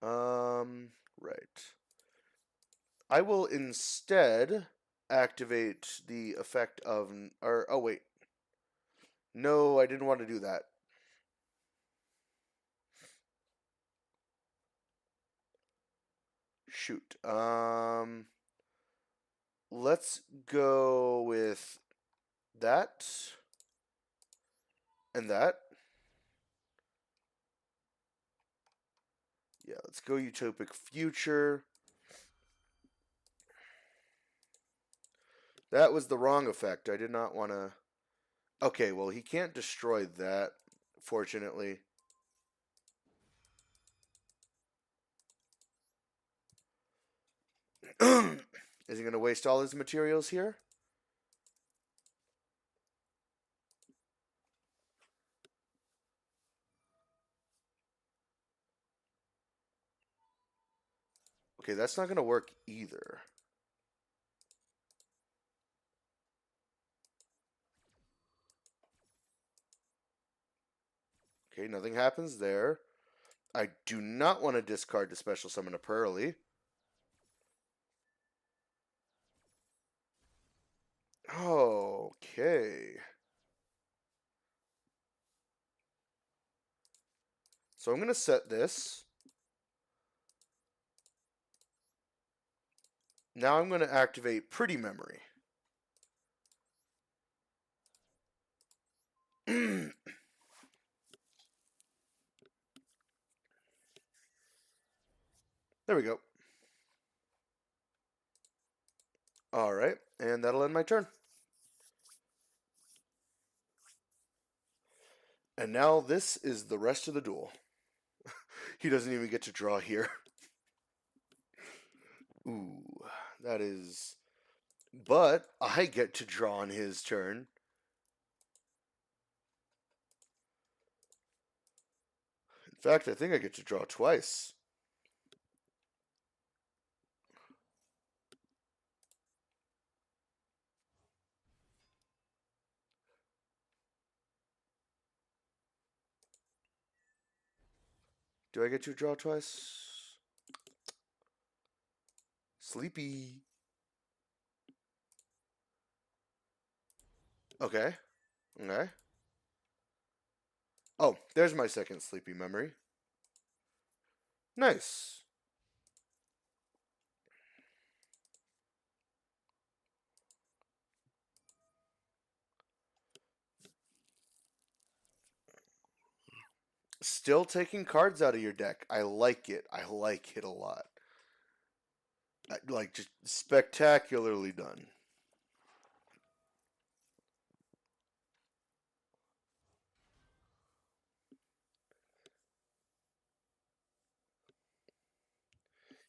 [SPEAKER 1] Right. I will instead activate the effect of... Or, oh, wait. No, I didn't want to do that. Shoot. Let's go with that and that. Yeah, let's go Utopic Future. That was the wrong effect. I did not want to... Okay, well, he can't destroy that, fortunately. Is he going to waste all his materials here? Okay, that's not going to work either. Okay, nothing happens there. I do not want to discard to special summon a Pearly. Okay. So I'm going to set this. Now I'm going to activate Pretty Memory. There we go. Alright, and that'll end my turn. And now this is the rest of the duel. He doesn't even get to draw here. Ooh, that is... But I get to draw on his turn. In fact, I think I get to draw twice. Do I get to draw twice? Sleepy. Okay. Okay. Oh, there's my second sleepy memory. Nice. Still taking cards out of your deck. I like it. I like it a lot. Like, just spectacularly done.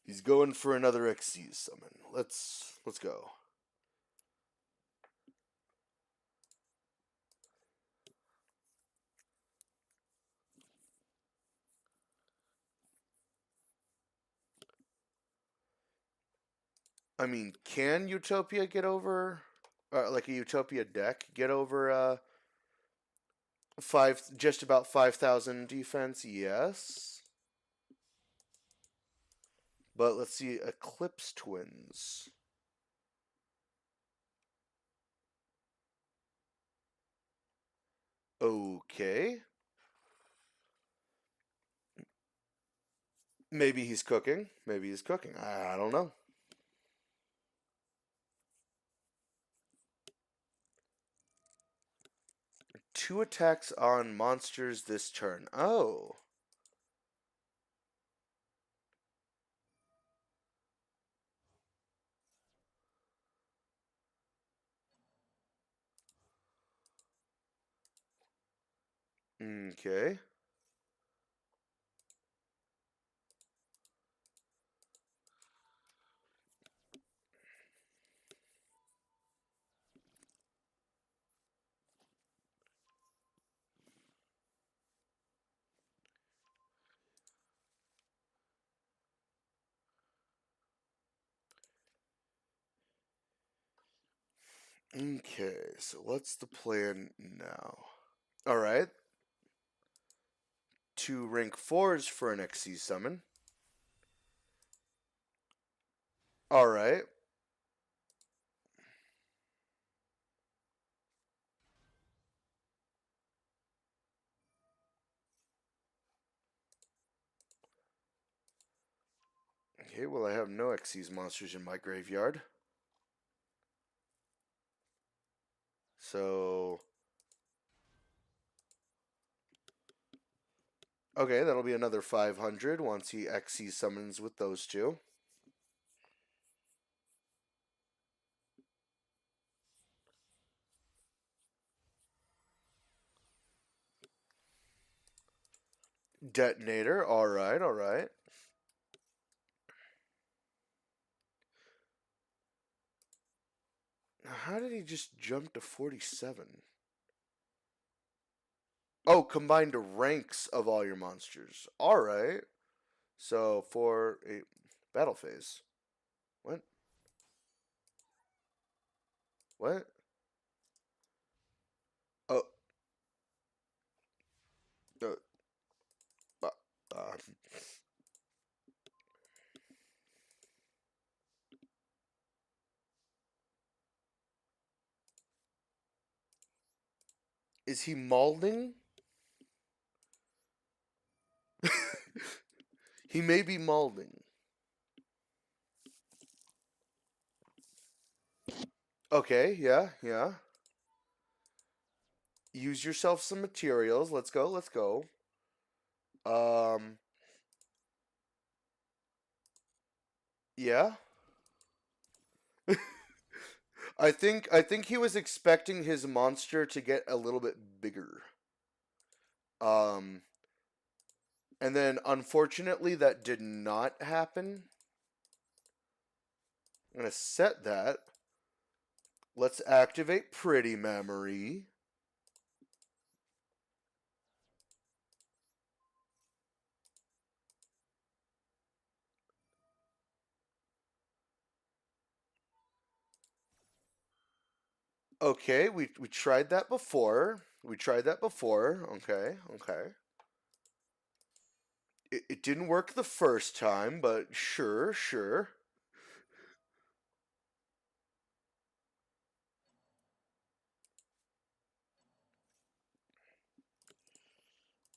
[SPEAKER 1] He's going for another Xyz summon. Let's go. I mean, can Utopia get over, like a Utopia deck, get over just about 5,000 defense? Yes. But let's see, Eclipse Twins. Okay. Maybe he's cooking. Maybe he's cooking. I don't know. Two attacks on monsters this turn. Oh. Okay. Okay, so what's the plan now? Alright. 2 rank 4s for an XC summon. Alright. Okay, well I have no Xyz monsters in my graveyard. So... Okay, that'll be another 500 once he XC summons with those two. Detonator, alright, alright. How did he just jump to 47? Oh, combined ranks of all your monsters. Alright. So, for a battle phase. What? What? Oh. Uh, uh, is he mauling? He may be mauling. Okay, yeah, yeah. Use yourself some materials. Let's go, let's go. Yeah. I think he was expecting his monster to get a little bit bigger. And then unfortunately that did not happen. I'm gonna set that. Let's activate Pretty Memory. Okay, we tried that before. We tried that before. Okay, okay. It didn't work the first time, but sure, sure.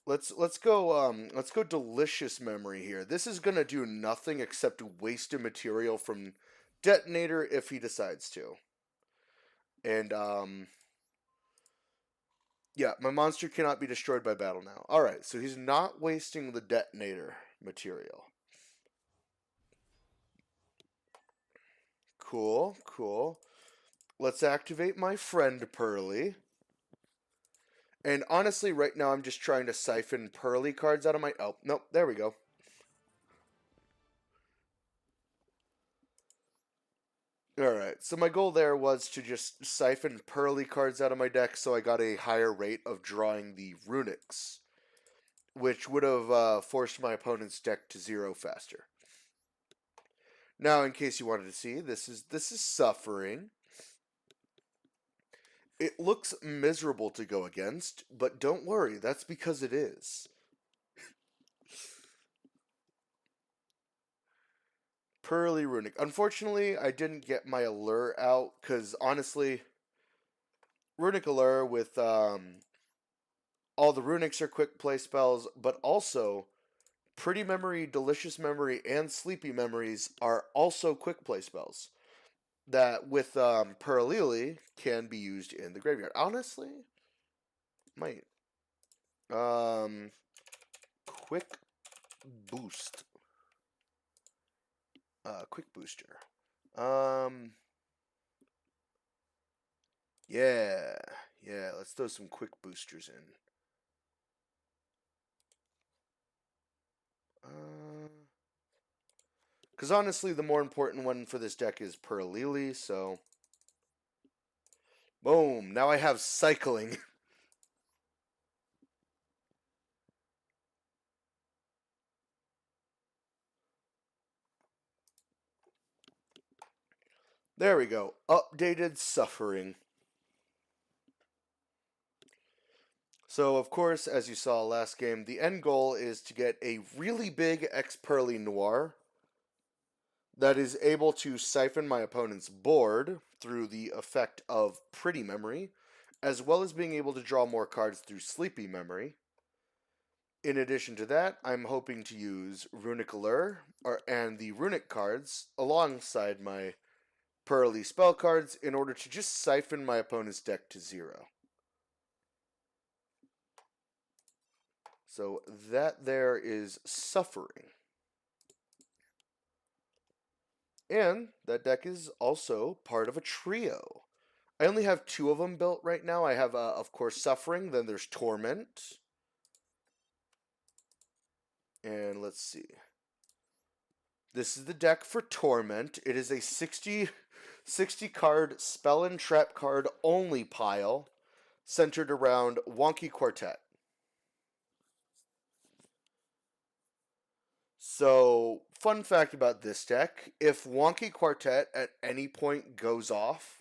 [SPEAKER 1] Let's go delicious memory here. This is gonna do nothing except waste a material from detonator if he decides to. And yeah, my monster cannot be destroyed by battle now. Alright, so he's not wasting the detonator material. Cool, cool. Let's activate my friend Pearly. And honestly, right now I'm just trying to siphon Pearly cards out of my... Oh, nope, there we go. Alright, so my goal there was to just siphon Pearly cards out of my deck so I got a higher rate of drawing the Runics, which would have forced my opponent's deck to 0 faster. Now, in case you wanted to see, this is Suffering. It looks miserable to go against, but don't worry, that's because it is. Pearly Runic. Unfortunately, I didn't get my Allure out, because honestly, Runic Allure with all the Runics are quick play spells, but also Pretty Memory, Delicious Memory, and Sleepy Memories are also quick play spells that with Perlili can be used in the graveyard. Honestly, might quick boost, quick booster. Yeah, let's throw some quick boosters in. Because honestly, the more important one for this deck is Perlili, so boom, now I have cycling. There we go. Updated Suffering. So, of course, as you saw last game, the end goal is to get a really big X-Pearly Noir that is able to siphon my opponent's board through the effect of Pretty Memory, as well as being able to draw more cards through Sleepy Memory. In addition to that, I'm hoping to use Runic Allure and the Runic cards alongside my Pearly spell cards in order to just siphon my opponent's deck to 0. So that there is Suffering. And that deck is also part of a trio. I only have 2 of them built right now. I have, of course, Suffering, then there's Torment. And let's see. This is the deck for Torment. It is a 60 card spell and trap card only pile centered around Wonky Quartet. So, fun fact about this deck, if Wonky Quartet at any point goes off,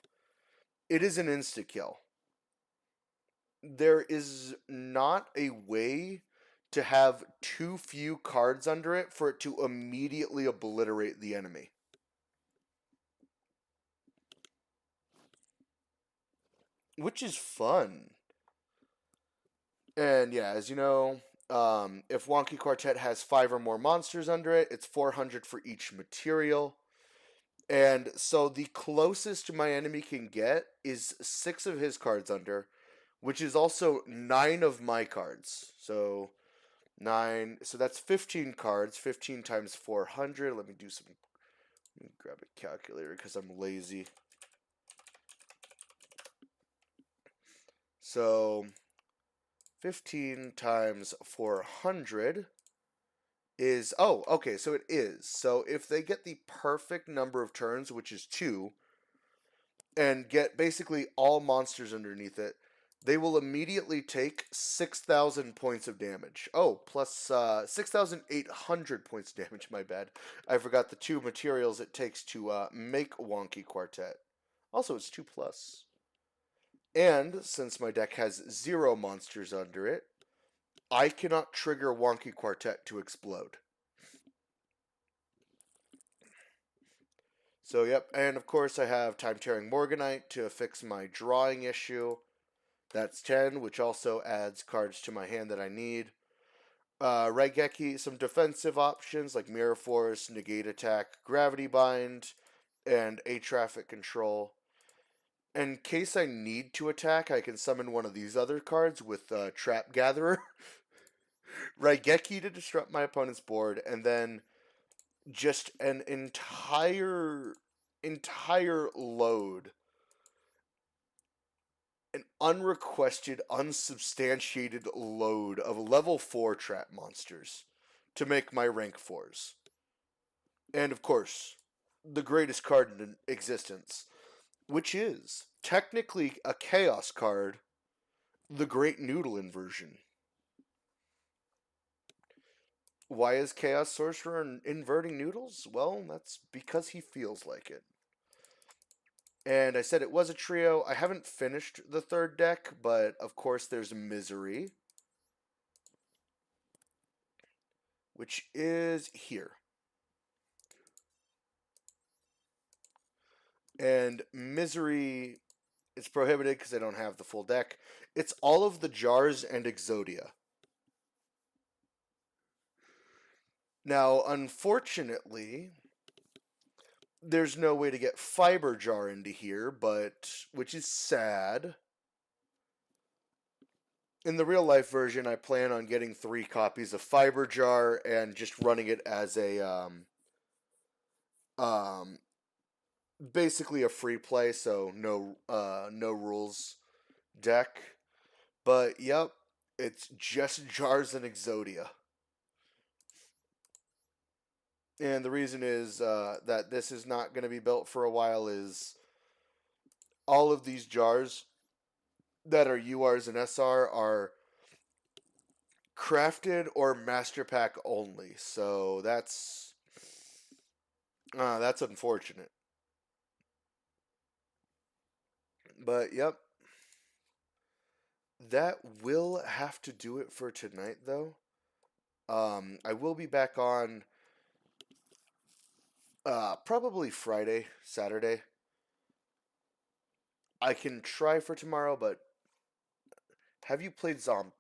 [SPEAKER 1] it is an insta-kill. There is not a way to have too few cards under it for it to immediately obliterate the enemy. Which is fun. And yeah, as you know, if Wonky Quartet has 5 or more monsters under it, it's 400 for each material. And so the closest my enemy can get is 6 of his cards under, which is also 9 of my cards. So 9, so that's 15 cards, 15 times 400. Let me grab a calculator because I'm lazy. So 15 times 400 is, oh, okay, so it is. So if they get the perfect number of turns, which is 2, and get basically all monsters underneath it, they will immediately take 6,000 points of damage. Oh, plus 6,800 points of damage, my bad. I forgot the 2 materials it takes to make Wonky Quartet. Also, it's 2+. And since my deck has 0 monsters under it, I cannot trigger Wonky Quartet to explode. So, yep, and of course I have Time Tearing Morganite to fix my drawing issue. That's 10, which also adds cards to my hand that I need. Raigeki, some defensive options like Mirror Force, Negate Attack, Gravity Bind, and A Traffic Control. In case I need to attack, I can summon one of these other cards with Trap Gatherer. Raigeki to disrupt my opponent's board, and then just an entire load, an unrequested, unsubstantiated load of level 4 trap monsters to make my rank 4s. And of course, the greatest card in existence, which is technically a chaos card, the Great Noodle Inversion. Why is Chaos Sorcerer inverting noodles? Well, that's because he feels like it. And I said it was a trio. I haven't finished the third deck, but of course there's Misery, which is here. And Misery is prohibited because I don't have the full deck. It's all of the jars and Exodia. Now, unfortunately, there's no way to get Fiber Jar into here, which is sad. In the real life version, I plan on getting 3 copies of Fiber Jar and just running it as a basically a free play, so no rules deck. But yep, it's just jars and Exodia. And the reason is that this is not going to be built for a while is all of these jars that are URs and SR are crafted or master pack only. So that's unfortunate. But yep. That will have to do it for tonight though. I will be back on probably Friday, Saturday. I can try for tomorrow, but have you played Change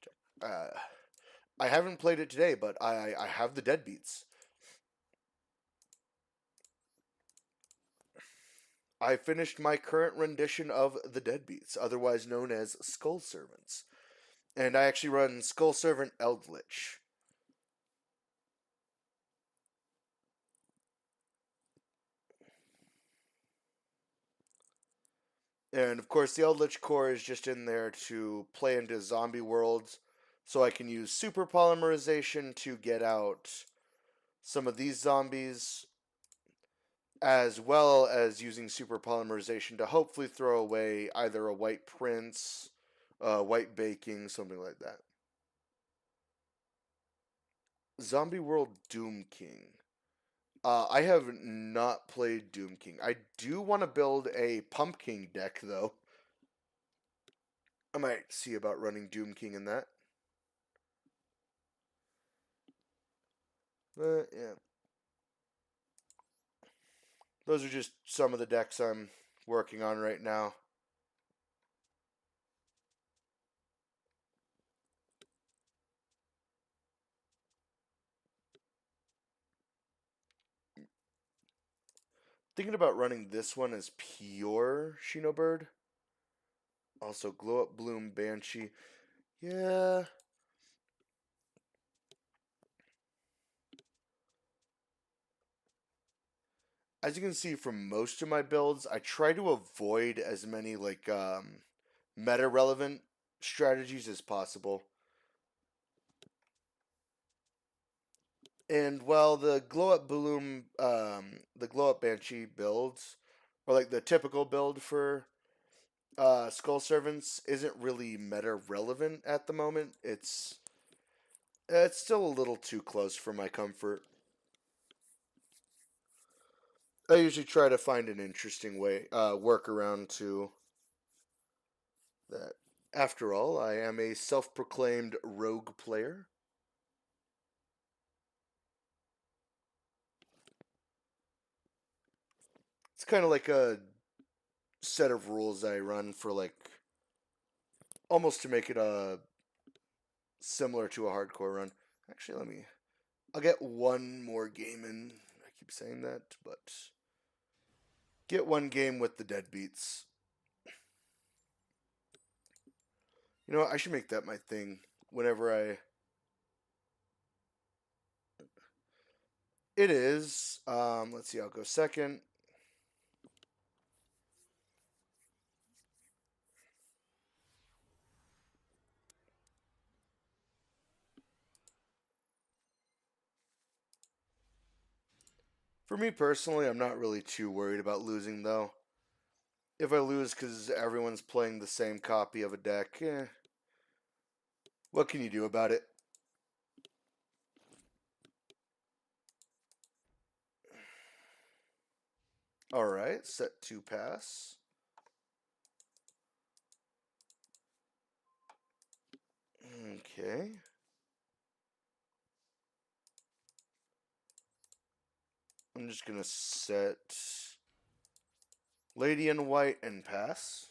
[SPEAKER 1] deck. I haven't played it today, but I have the Deadbeats. I finished my current rendition of the Deadbeats, otherwise known as Skull Servants. And I actually run Skull Servant Eldritch. And of course, the Eldritch core is just in there to play into zombie worlds, so I can use super polymerization to get out some of these zombies, as well as using super polymerization to hopefully throw away either a white prince, white baking, something like that. Zombie World Doom King. I have not played Doom King. I do want to build a Pumpkin deck, though. I might see about running Doom King in that. Yeah. Those are just some of the decks I'm working on right now. Thinking about running this one as pure Shinobird. Also, Glow Up Bloom Banshee. Yeah. As you can see from most of my builds, I try to avoid as many meta relevant strategies as possible. And while the Glow Up Bloom, the Glow Up Banshee builds, or like the typical build for Skull Servants, isn't really meta relevant at the moment. It's still a little too close for my comfort. I usually try to find an interesting way, workaround to that. After all, I am a self-proclaimed rogue player. It's kind of like a set of rules I run for almost to make it similar to a hardcore run. Actually, I'll get one more game in. I keep saying that, but get one game with the Deadbeats. You know what? I should make that my thing whenever I... It is. Let's see, I'll go second. For me personally, I'm not really too worried about losing, though. If I lose because everyone's playing the same copy of a deck, what can you do about it? Alright, set 2 pass. Okay. I'm just gonna set Lady in White and pass.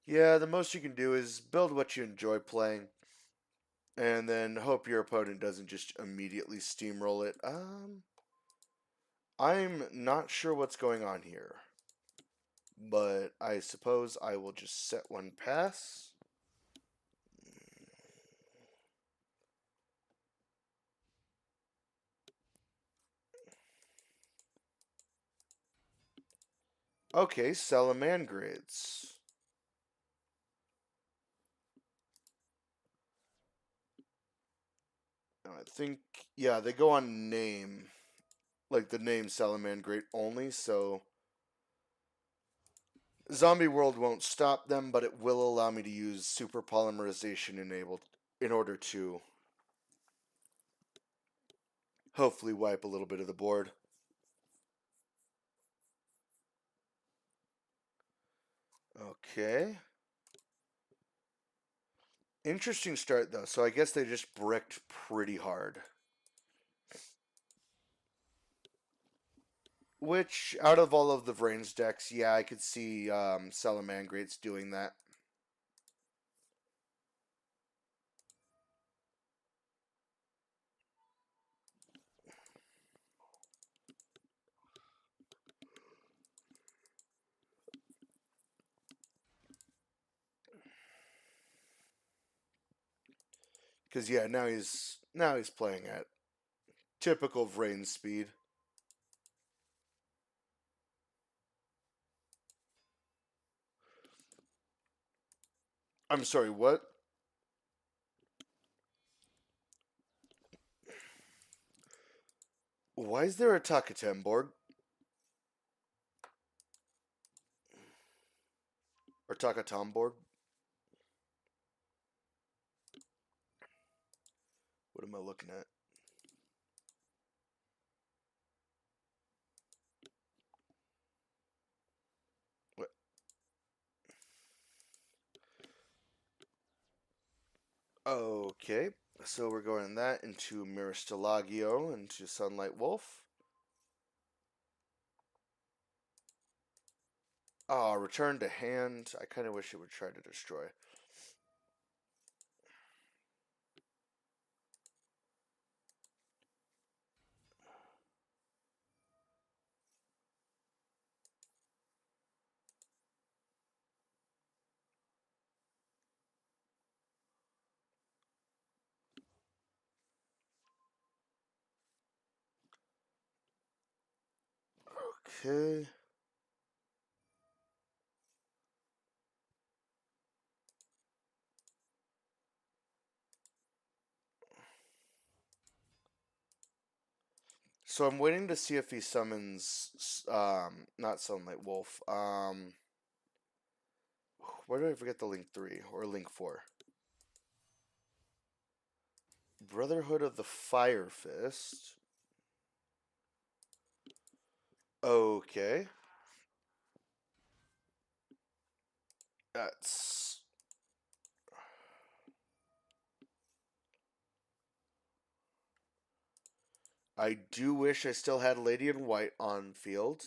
[SPEAKER 1] Yeah, the most you can do is build what you enjoy playing, and then hope your opponent doesn't just immediately steamroll it. I'm not sure what's going on here, but I suppose I will just set 1 pass. Okay, Salamangreats. I think, yeah, they go on name, like the name Salamangreat only, so Zombie World won't stop them, but it will allow me to use Super Polymerization enabled in order to hopefully wipe a little bit of the board. Okay. Interesting start, though. So I guess they just bricked pretty hard. Which, out of all of the Vrains decks, yeah, I could see Salamangreats doing that. Because, yeah, now he's playing at typical Vrain speed. I'm sorry, what? Why is there a Takatem board? Or Takatom board? What am I looking at? What? Okay, so we're going that into Mirastalagio, into Sunlight Wolf. Ah, return to hand. I kind of wish it would try to destroy. Okay. So I'm waiting to see if he summons, not Sunlight Wolf. Why did I forget the Link 3 or Link 4? Brotherhood of the Fire Fist. Okay. That's... I do wish I still had Lady in White on field.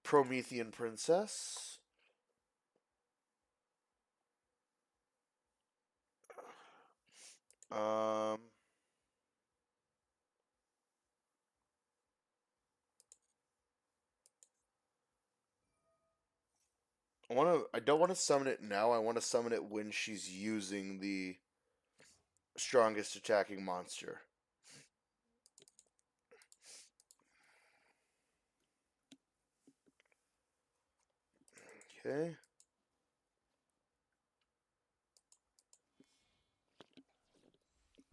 [SPEAKER 1] Promethean Princess. Um... I don't want to summon it now. I want to summon it when she's using the strongest attacking monster. Okay.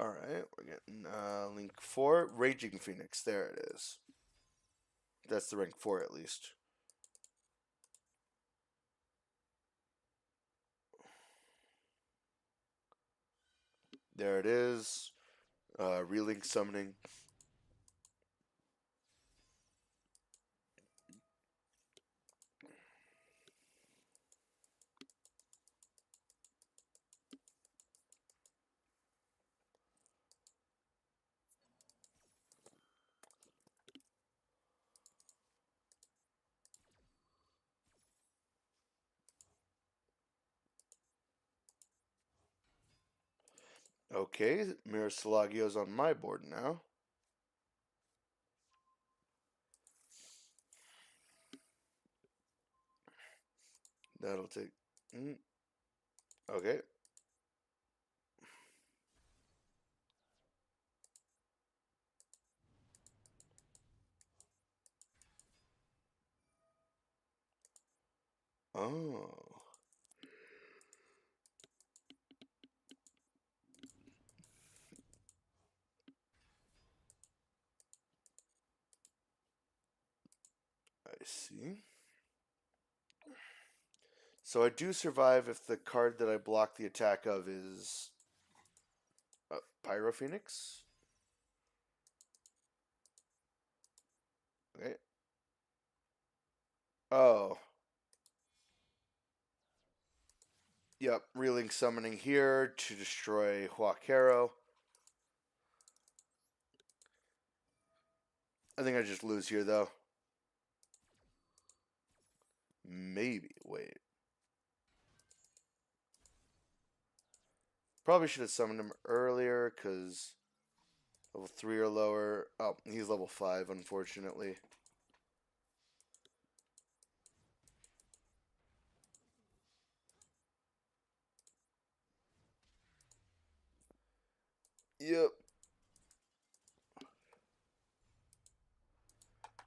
[SPEAKER 1] Alright, we're getting Link 4. Raging Phoenix. There it is. That's the rank 4 at least. There it is. Relink summoning. Okay, Mirror Salagio's on my board now. That'll take... Okay. Oh. I see. So I do survive if the card that I block the attack of is Pyro Phoenix. Okay. Oh. Yep, Relink summoning here to destroy Huacaro. I think I just lose here though. Maybe. Wait. Probably should have summoned him earlier because level 3 or lower. Oh, he's level 5, unfortunately. Yep.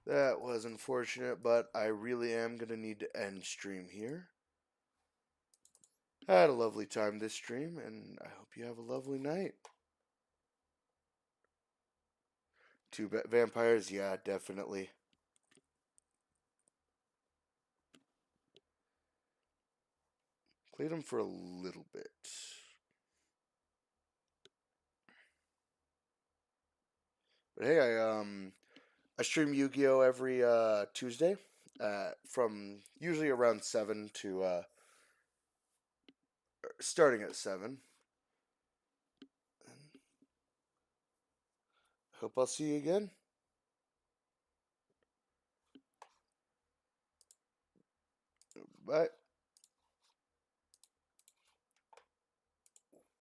[SPEAKER 1] That was unfortunate, but I really am going to need to end stream here. I had a lovely time this stream, and I hope you have a lovely night. 2 vampires? Yeah, definitely. Played them for a little bit. But hey, I stream Yu-Gi-Oh! Every Tuesday from usually around 7 to starting at 7. Hope I'll see you again. Bye.